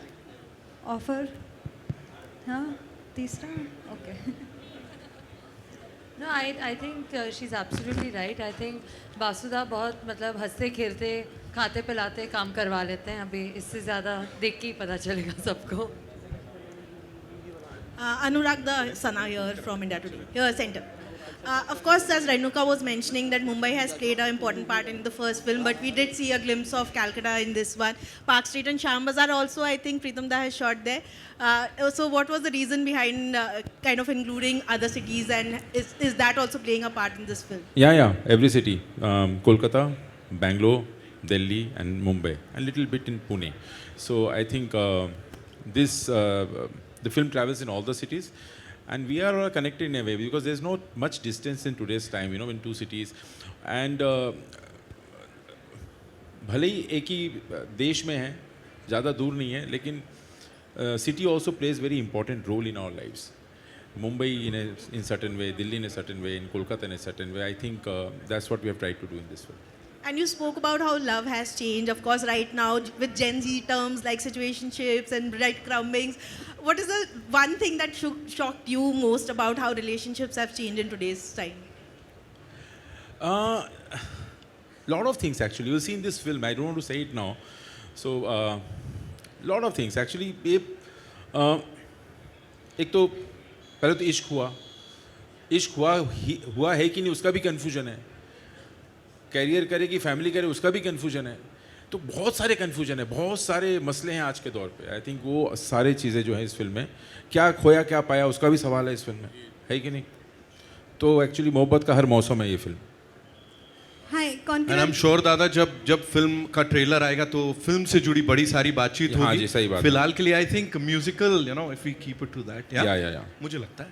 ऑफर, हाँ तीसरा. Okay. No, I think she's absolutely right. I think Basuda बहुत मतलब हंसते खेलते खाते पिलाते काम करवा लेते हैं. अभी इससे ज़्यादा देख के ही पता चलेगा सबको. Anurag the Sana here from India Today, here center. Of course, as Renuka was mentioning, that Mumbai has played an important part in the first film, but we did see a glimpse of Calcutta in this one. Park Street and Sham Bazaar also, I think Pritam da has shot there. So what was the reason behind kind of including other cities, and is that also playing a part in this film? Yeah, every city. Kolkata, Bangalore, Delhi and Mumbai, and little bit in Pune. So I think the film travels in all the cities, and we are connected in a way because there's not much distance in today's time, you know, in two cities. And भले ही एक ही देश में है, ज़्यादा दूर नहीं है, लेकिन city also plays very important role in our lives. Mumbai in certain way, Delhi in a certain way, in Kolkata in a certain way. I think that's what we have tried to do in this film. And you spoke about how love has changed, of course, right now with Gen Z terms like situationships and breadcrumbings. What is the one thing that shocked you most about how relationships have changed in today's time? Lot of things actually. You'll see in this film. I don't want to say it now. So, lot of things actually. एक तो पहले तो इश्क हुआ है कि नहीं उसका भी कंफ्यूजन है. कैरियर करे कि फैमिली करे उसका भी कंफ्यूजन है. तो बहुत सारे कंफ्यूजन है, बहुत सारे मसले हैं आज के दौर पे. आई थिंक वो सारे चीज़ें जो हैं इस फिल्म में, क्या खोया क्या पाया उसका भी सवाल है इस फिल्म में, है कि नहीं. तो एक्चुअली मोहब्बत का हर मौसम है ये फिल्म. And I'm sure दादा जब फिल्म का ट्रेलर आएगा तो फिल्म से जुड़ी बड़ी सारी बातचीत होगी. हाँ जी, सही बात. फिलहाल के लिए I think musical, you know, if we keep it to that. Yeah. मुझे लगता है.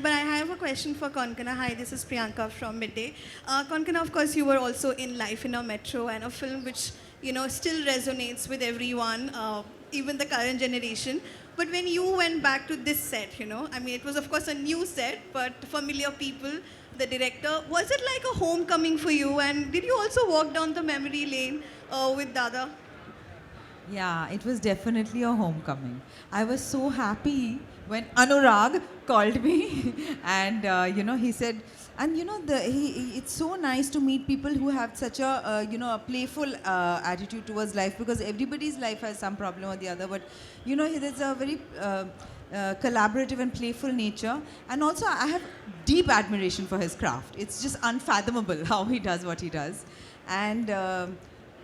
But I have a question for Konkona. Hi, this is Priyanka from Midday. Konkona, of course, you were also in Life in a Metro, and a film which, you know, still resonates with everyone, even the current generation. But when you went back to this set, you know, I mean, it was of course a new set, but familiar people, the director, was it like a homecoming for you? And did you also walk down the memory lane with Dada? Yeah, it was definitely a homecoming. I was so happy when Anurag called me and, you know, he said, and you know, it's so nice to meet people who have such a, you know, a playful attitude towards life, because everybody's life has some problem or the other, but, you know, there's a very collaborative and playful nature. And also I have deep admiration for his craft. It's just unfathomable how he does what he does. And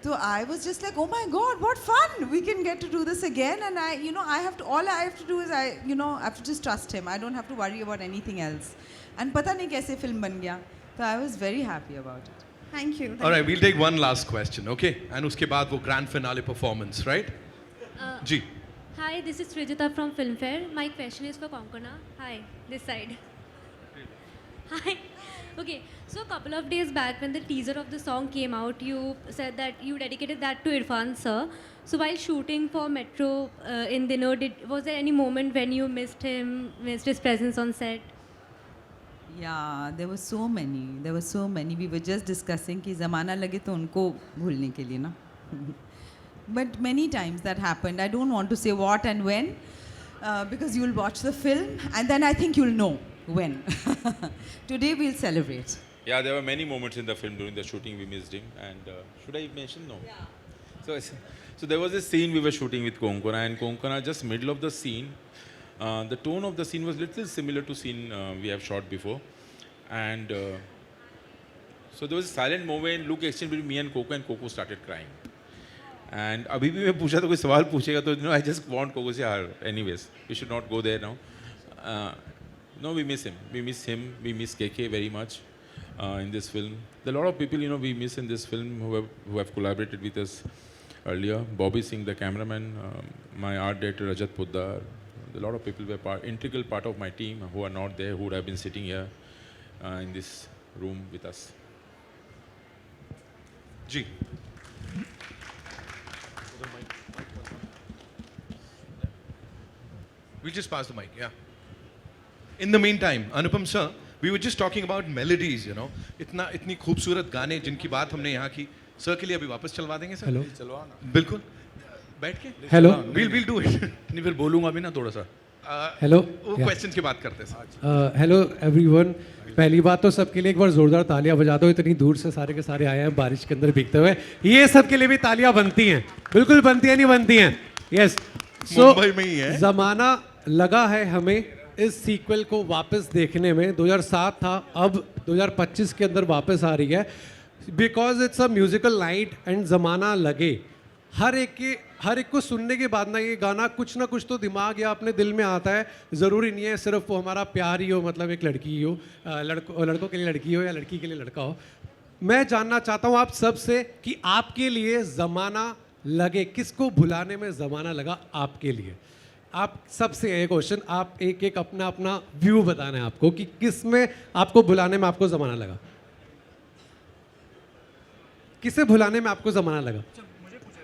so I was just like, oh my God, what fun! We can get to do this again. And you know, all I have to do is you know, I have to just trust him. I don't have to worry about anything else. And pata nahi kaise film ban gaya. So I was very happy about it. Thank you. All right, we'll take one last question, okay? And uske baad wo grand finale performance, right? Ji. Hi, this is Srijata from Filmfare. My question is for Konkona. Hi, this side. Hi. Okay, so a couple of days back when the teaser of the song came out, you said that you dedicated that to Irfan sir. So while shooting for Metro in Dino, was there any moment when you missed him, missed his presence on set? Yeah, there were so many. We were just discussing कि ज़माना लगे तो उनको भूलने के लिए ना. But many times that happened. I don't want to say what and when, because you'll watch the film and then I think you'll know when. Today we'll celebrate. Yeah, there were many moments in the film during the shooting we missed him. And should I mention? No. Yeah. So there was a scene we were shooting with Konkona, and Konkona, just middle of the scene, the tone of the scene was little similar to scene we have shot before. And so there was a silent moment, look exchange between me and Coco started crying. And अभी भी मैं पूछा तो कोई सवाल पूछेगा तो, you know, I just want Coco to say, anyways, we should not go there now. No, we miss him. We miss KK very much in this film. There are a lot of people, you know, we miss in this film who have collaborated with us earlier. Bobby Singh, the cameraman, my art director Rajat Poddar. A lot of people were integral part of my team who are not there, who would have been sitting here in this room with us. Ji. We'll just pass the mic, yeah. In the meantime, Anupam sir, we were just talking about melodies, you know. इतनी खूबसूरत गाने जिनकी बात हमने यहाँ की. Sir के लिए अभी वापस चलवा देंगे सर? Hello. चलवाना. बिल्कुल. बैठ के? Hello. We'll do it. नहीं फिर बोलूँगा भी ना थोड़ा सा. Hello. वो questions की बात करते हैं. Hello everyone. पहली बात तो सबके लिए एक बार जोरदार तालियां बजा दो. इतनी दूर से सारे के सारे आए हैं बारिश के अंदर भीगते हुए. ये सबके लिए भी तालियां बनती हैं. बिल्कुल बनती हैं, नहीं बनती हैं. Yes. मुंबई में ही है. ज़माना लगा है हमें इस सीक्वल को वापस देखने में. 2007 था, अब 2025 के अंदर वापस आ रही है. Because it's a musical night and ज़माना लगे. हर एक को सुनने के बाद ना ये गाना कुछ ना कुछ तो दिमाग या अपने दिल में आता है. ज़रूरी नहीं है सिर्फ वो हमारा प्यार ही हो, मतलब एक लड़की ही हो, लड़कों के लिए लड़की हो या लड़की के लिए लड़का हो. मैं जानना चाहता हूं आप सबसे कि आपके लिए ज़माना लगे, किसको भुलाने में ज़माना लगा आपके लिए? आप सबसे ये क्वेश्चन, आप एक एक अपना अपना व्यू बताना है आपको कि किस में आपको भुलाने में आपको ज़माना लगा, किसे भुलाने में आपको ज़माना लगा?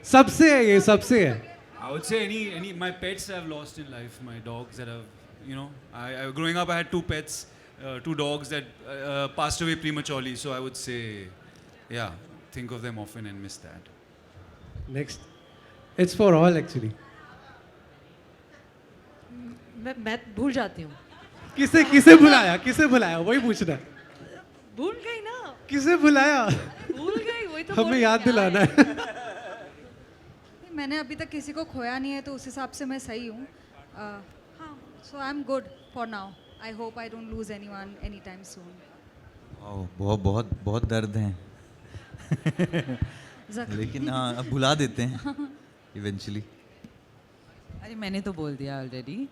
सबसे है ये, सबसे है. I would say any my pets I've lost in life, my dogs that have, you know, I growing up I had two pets, two dogs that passed away prematurely. So I would say, yeah, think of them often and miss that. Next, it's for all actually. मैं भूल जाती हूँ. किसे किसे भुलाया, किसे भुलाया, वही पूछना है. भूल गई ना. किसे भुलाया? भूल गई, वही तो. हमें याद दिलाना है. मैंने अभी तक किसी को खोया नहीं है तो उस हिसाब से मैं सही हूँ. हाँ, so I am good for now. I hope I don't lose anyone any time soon. बहुत बहुत बहुत दर्द हैं. लेकिन हाँ, अब भुला देते हैं इवेंचुअली. अरे मैंने तो बोल दिया ऑलरेडी.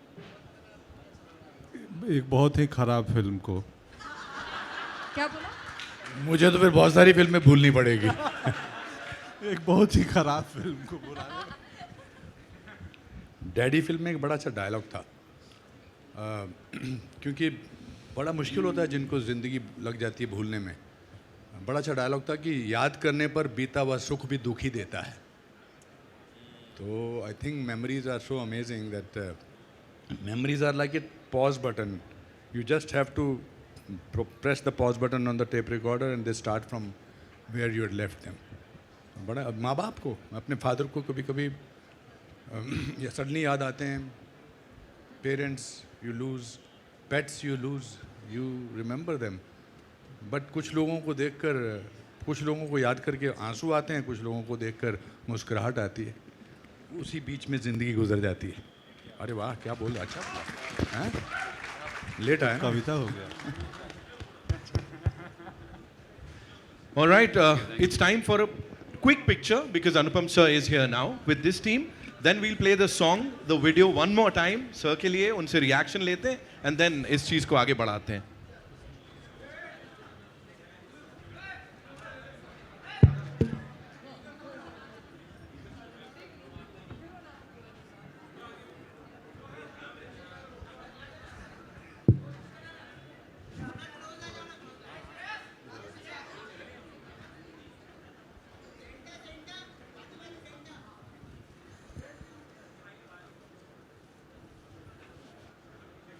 एक बहुत ही खराब फिल्म को. क्या बोला? मुझे तो फिर बहुत सारी फिल्में भूलनी पड़ेगी. एक बहुत ही खराब फिल्म को बुला. डैडी फिल्म में एक बड़ा अच्छा डायलॉग था, क्योंकि बड़ा मुश्किल होता है जिनको ज़िंदगी लग जाती है भूलने में. बड़ा अच्छा डायलॉग था कि याद करने पर बीता हुआ सुख भी दुख ही देता है. तो I think memories are so amazing that memories are like a pause button. You just have to press the pause button on the tape recorder and they start from where you had left them. बड़ा माँ बाप को, अपने father को कभी कभी या suddenly याद आते हैं. Parents you lose, pets you lose, you remember them. But कुछ लोगों को देखकर, कुछ लोगों को याद करके आंसू आते हैं, कुछ लोगों को देखकर मुस्कुराहट आती है. उसी बीच में ज़िंदगी गुजर जाती है. अरे वाह, क्या बोल रहा. अच्छा हैं, लेट आया. कविता हो गया. All right, it's time for a quick picture because Anupam sir is here now with this team. Then we'll play the song, the video one more time. Sir के लिए उनसे reaction लेते हैं and then इस चीज़ को आगे बढ़ाते हैं.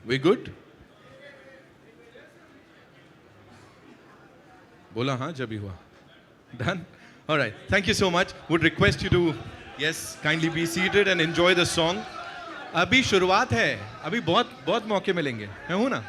We good? बोला हाँ जब ही हुआ. Done? All right. Thank you so much. Would request you to, yes, kindly be seated and enjoy the song. अभी शुरुआत है. अभी बहुत बहुत मौके मिलेंगे. मैं हूँ ना?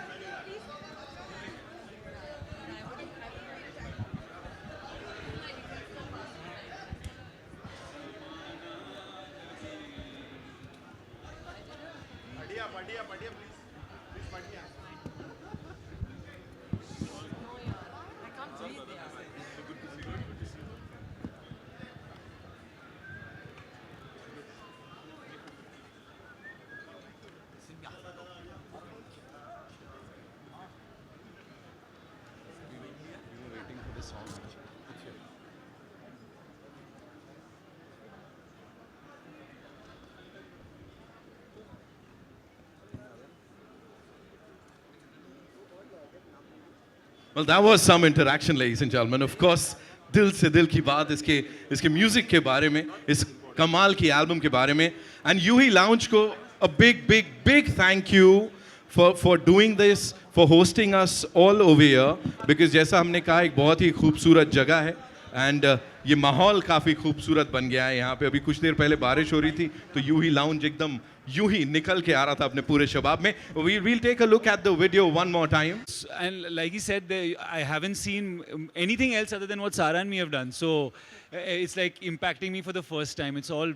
Well, that was some interaction, ladies and gentlemen. Of course, दिल से दिल की बात इसके म्यूजिक के बारे में, इस कमाल की एल्बम के बारे में. And यूही लाउंज को a big thank you for doing this, for hosting us all over here. Because जैसा हमने कहा, एक बहुत ही खूबसूरत जगह है and ये माहौल काफ़ी खूबसूरत बन गया है. यहाँ पे अभी कुछ देर पहले बारिश हो रही थी तो यूही लाउंज एकदम यूं ही निकल के आ रहा था अपने पूरे शबाब में. We'll take a look at the video one more time. And like he said, I haven't seen anything else other than what Sara and me have done. So it's like impacting me for the first time. It's all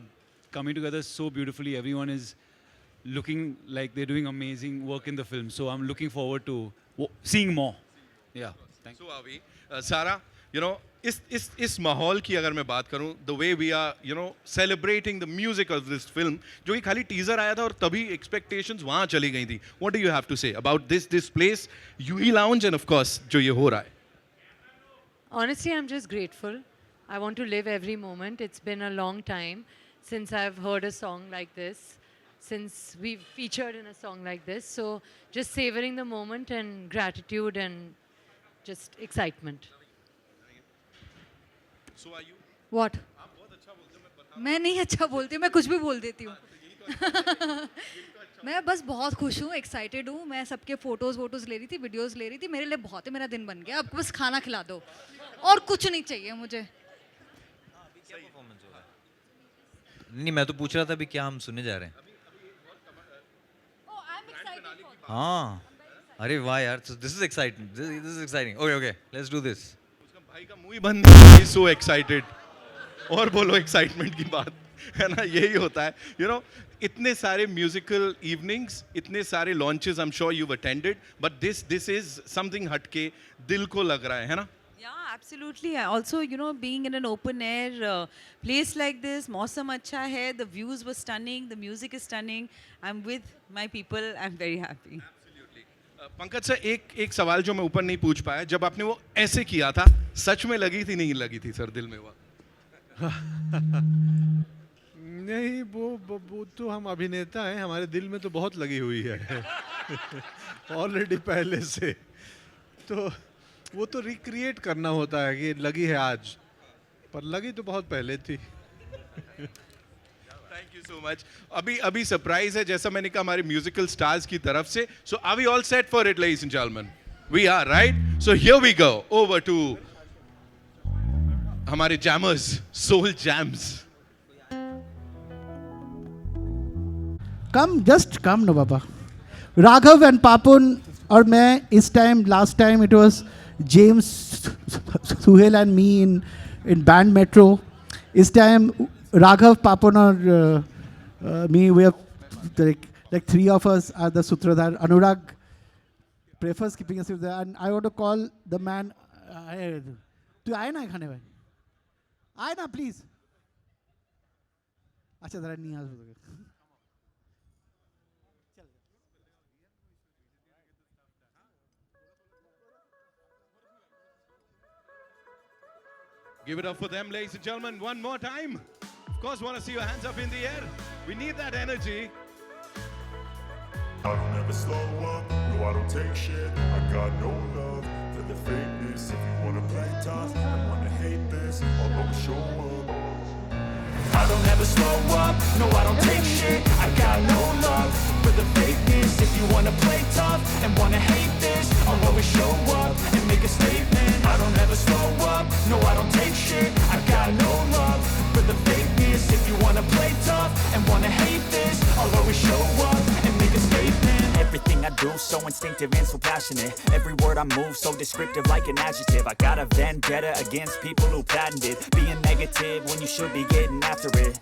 coming together so beautifully. Everyone is looking like they're doing amazing work in the film. So I'm looking forward to seeing more. Yeah. Thank you. So are we. Sara, you know, इस माहौल की अगर मैं बात करूं, the way we are, you know, celebrating the music of this film, जो कि खाली टीजर आया था और तभी expectations वहाँ चली गई थी. What do you have to say about this place, यूही लाउंज, and of course जो ये हो रहा है? Honestly, I'm just grateful. I want to live every moment. It's been a long time since I've heard a song like this, since we've featured in a song like this. So just savoring the moment and gratitude and just excitement. So are you? What? मैं नहीं अच्छा बोलती हूँ, मैं कुछ भी बोल देती हूँ. मैं बस बहुत खुश हूँ, एक्साइटेड हूँ. मैं सबके फोटोज ले रही थी, वीडियोस ले रही थी. मेरे लिए बहुत है, मेरा दिन बन गया. अब बस खाना खिला दो और कुछ नहीं चाहिए मुझे. नहीं, मैं तो पूछ रहा था अभी क्या हम सुनने जा रहे हैं. हाँ, अरे वाह यार, this is exciting. This is exciting. Okay, let's do this. उसका भाई का मुंह ही बंद है. He's so excited. और बोलो एक्साइटमेंट की बात, है ना. यही होता है, you know. इतने सारे म्यूजिकल इवनिंग्स, इतने सारे launches, I am sure you attended, but this is something हटके, दिल को लग रहा है ना. Yeah, absolutely. Also, you know, being in an open air place like this, मौसम अच्छा है, the views were stunning, the music is stunning. I'm with my people. I'm very happy. Pankaj sir, एक सवाल जो मैं ऊपर नहीं पूछ पाया, जब आपने वो ऐसे किया था, सच में लगी थी नहीं लगी थी सर दिल में वो? नहीं, वो तो हम अभिनेता हैं, हमारे दिल में तो बहुत लगी हुई है ऑलरेडी पहले से. तो वो तो रिक्रिएट करना होता है कि लगी है आज, पर लगी तो बहुत पहले थी. Thank you so much. अभी सरप्राइज है, जैसा मैंने कहा, हमारे म्यूजिकल स्टार्स की तरफ से. So are we all set for it ladies and gentleman? We are, right? So here we go. Over to हमारे jammers, soul jams. Just come, no, Baba. Raghav and Papon और मैं, इस time, last time it was James, Suhail and me in band Metro. This time Raghav, Papon और me, we have like three of us are the Sutradhar. Anurag prefers keeping us there, and I want to call the man. तू आए ना खाने में, आए ना please. अच्छा जरा नहीं आ. Give it up for them, ladies and gentlemen, one more time. Of course, want to see your hands up in the air. We need that energy. I don't ever slow up, no I don't take shit. I got no love for the fakeness. If you wanna play tough and wanna hate this, I'll always show up. I don't ever slow up, no I don't take shit. I got no love for the fakeness. If you wanna play tough and wanna hate this, I'll always show up and make a statement. I don't ever slow up, no I don't take shit. I got no love for the fakeness. If you wanna play tough and wanna hate this, I'll always show up and make a statement. Everything I do so instinctive and so passionate. Every word I move so descriptive like an adjective. I got a vendetta against people who patented being negative when you should be getting after it.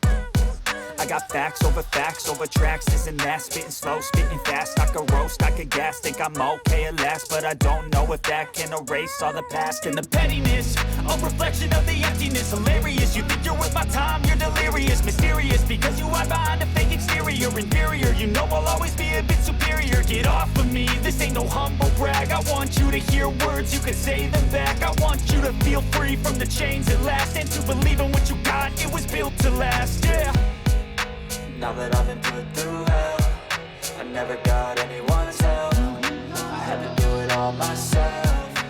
I got facts over tracks, this and that. Spitting slow, spitting fast. I could roast, I could gas. Think I'm okay at last, but I don't know if that can erase all the past. And the pettiness, a reflection of the emptiness. Hilarious, you think you're worth my time, you're delirious. Mysterious, because you hide behind a fake exterior. Inferior, you know I'll always be a bit superior. Get off of me, this ain't no humble brag. I want you to hear words, you can say them back. I want you to feel free from the chains at last, and to believe in what you got, it was built to last, yeah. Now that I've been put through hell, I never got anyone's help. I had to do it all myself.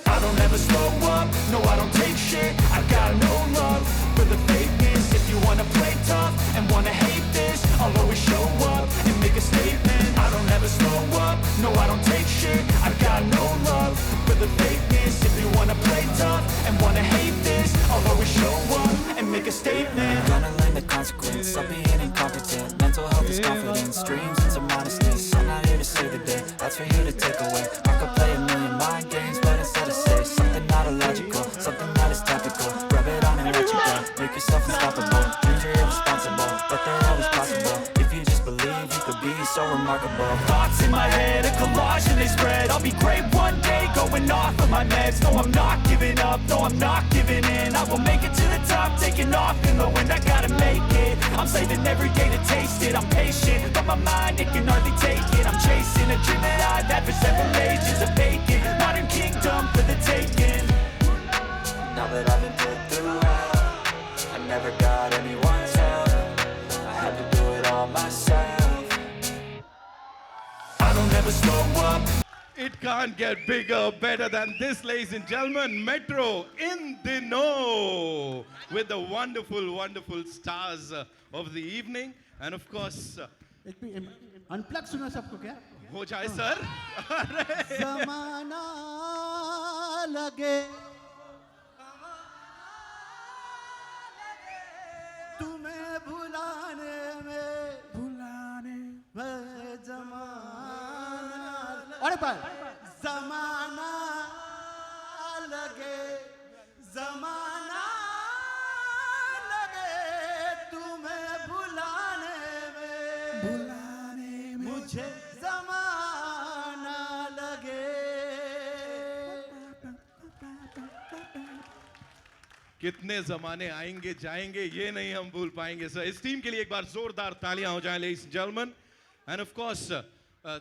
I don't ever slow up, no I don't take shit. I got no love for the fakeness. If you wanna play tough and wanna hate this, I'll always show up and make a statement. I don't ever slow up, no I don't take shit. I got no love for the fakeness. If you wanna play tough and wanna hate this, I'll always show up and make a statement. I'm gonna learn the consequence of being incompetent. Mental health is confidence, dreams and some modestness. I'm not here to save the day, that's for you to take away. I could play a million mind games, but instead I say something not illogical, something that is topical. Rub it on and let you go, make yourself unstoppable. Dreams are irresponsible, but they're always possible. If you just believe, you could be so remarkable. Thoughts in my head, a collage and they spread. I'll be great one day, going off of my meds. No, I'm not giving up, no, I'm not giving in. I will make it to the top, taking off in the wind. I gotta make it, I'm saving every day to taste it. I'm patient, but my mind, it can hardly take it. I'm chasing a dream that I've had for several ages of vacant. Modern kingdom for the taking. never slow up. It can't get bigger, better than this, ladies and gentlemen. Metro in Dino with the wonderful, wonderful stars of the evening. And of course, unplug सुना सबको क्या हो जाए sir. ज़माना लगे तुम्हें भुलाने में ज़माना और पर ज़माना लगे ज़माना लगे तुम्हें भुलाने में मुझे ज़माना लगे. कितने जमाने आएंगे जाएंगे ये नहीं हम भूल पाएंगे सर. इस टीम के लिए एक बार जोरदार तालियां हो जाएं, ladies and gentlemen. And of course,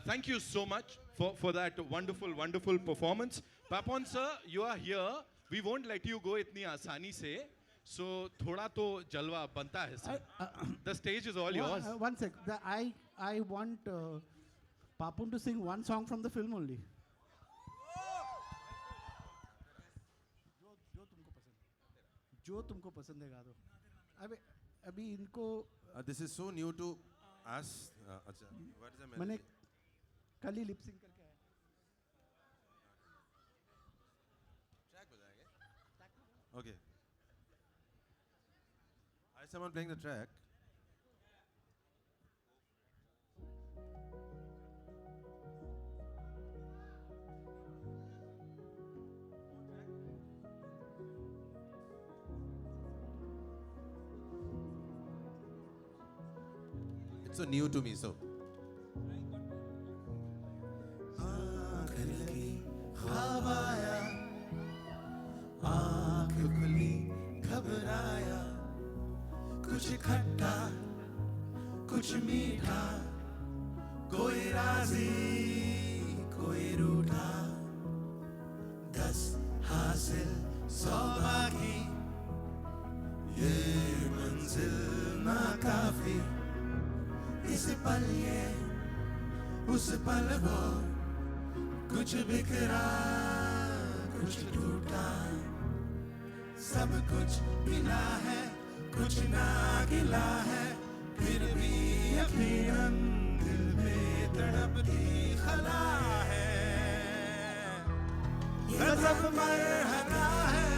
thank you so much for that wonderful performance. Papon sir, you are here. We won't let you go इतनी आसानी से. So थोड़ा तो जलवा बनता है sir. The stage is all yours. One sec. I want Papon to sing one song from the film only. जो तुमको पसंद है गा दो. अभी इनको This is so new to us. अच्छा, what is the मैंने melody? कल ही लिप सिंक करके आया. Track बजाएंगे? Okay. Is someone playing the track? It's so new to me, so. ख्वाब आया, आँख खुली घबराया, कुछ खट्टा कुछ मीठा, कोई राजी कोई रूठा, 10 हासिल 100 बाकी, ये मंजिल नाकाफी. इस पल ये उस पल वो, कुछ बिखरा कुछ टूटा, सब कुछ मिला है कुछ ना गिला है, फिर भी यकीनन दिल में तड़पती खला है. गजब मरहला है,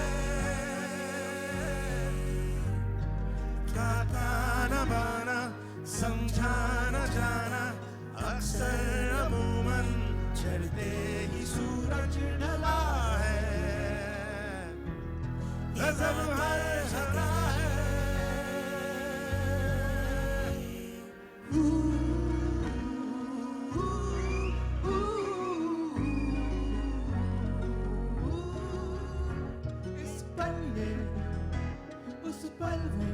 क्या ताना बाना समझा न जाना, अक्सर अमूमन चढ़ते ही सूरज ढला है. गजब मरहला है. इस पल में उस पल वो,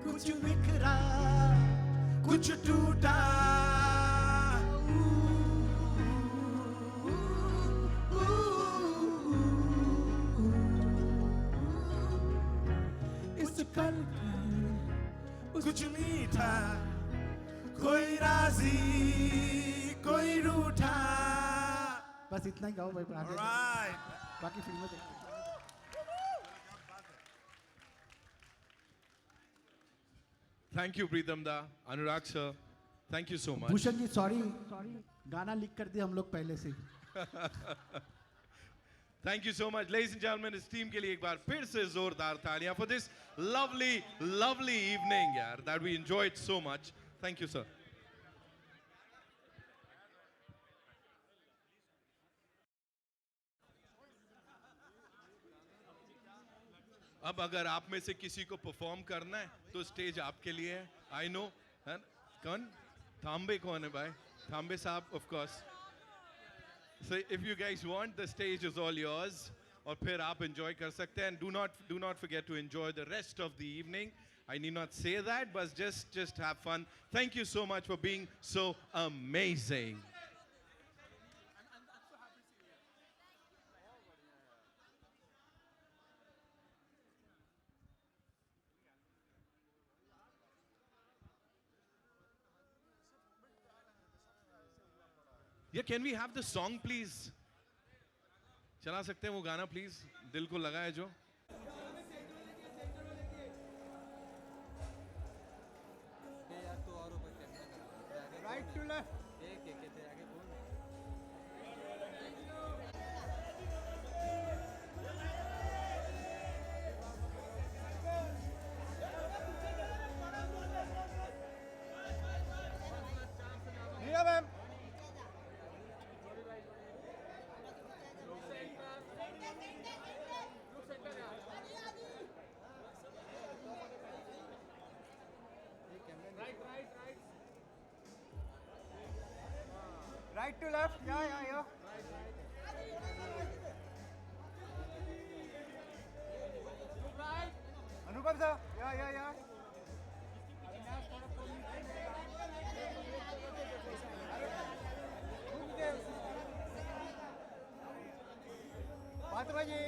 कुछ बिखरा कुछ टूटा, इस पल कुछ मीठा, कोई राजी कोई रूठा. बस इतना ही गाओ भाई. बाकी फिल्में देखते. Thank you, Pritam da. Anurag sir, thank you so much. Bhushan ji sorry गाना लिख कर दिया हम लोग पहले से. Thank you so much, ladies and gentlemen. इस टीम के लिए एक बार फिर से जोरदार तालियां for this lovely evening यार, that we enjoyed so much. Thank you sir. अब अगर आप में से किसी को परफॉर्म करना है तो स्टेज आपके लिए है. आई नो है कौन थाम्बे कौन है भाई. थाम्बे साहब of course. So if you guys want, the stage is all yours. और फिर आप enjoy कर सकते हैं. And do not forget to enjoy the rest of the evening. I need not say that, but just have fun. Thank you so much for being so amazing. ये can we have the song please? चला सकते हैं वो गाना please, दिल को लगा है जो. Right to left. आगे कौन है? Neena ma'am. Right to left, yeah. Anupam sir, yeah. Fatima ji.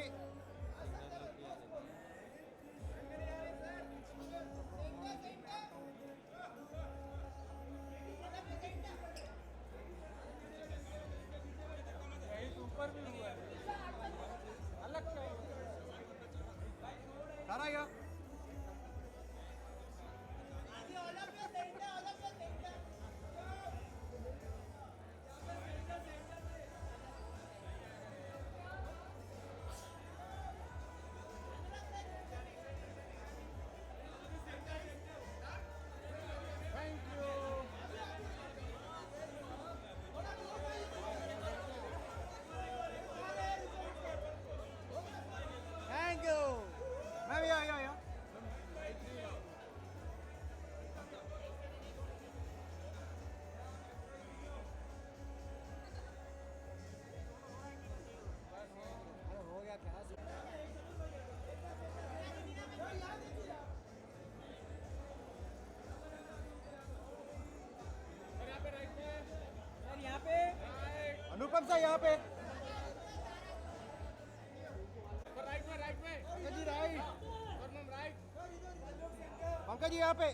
ऊपर भी हुआ है अलग सारा या अनुपम सर यहाँ पे राइट में पंकज जी राइट पंकज जी यहाँ पे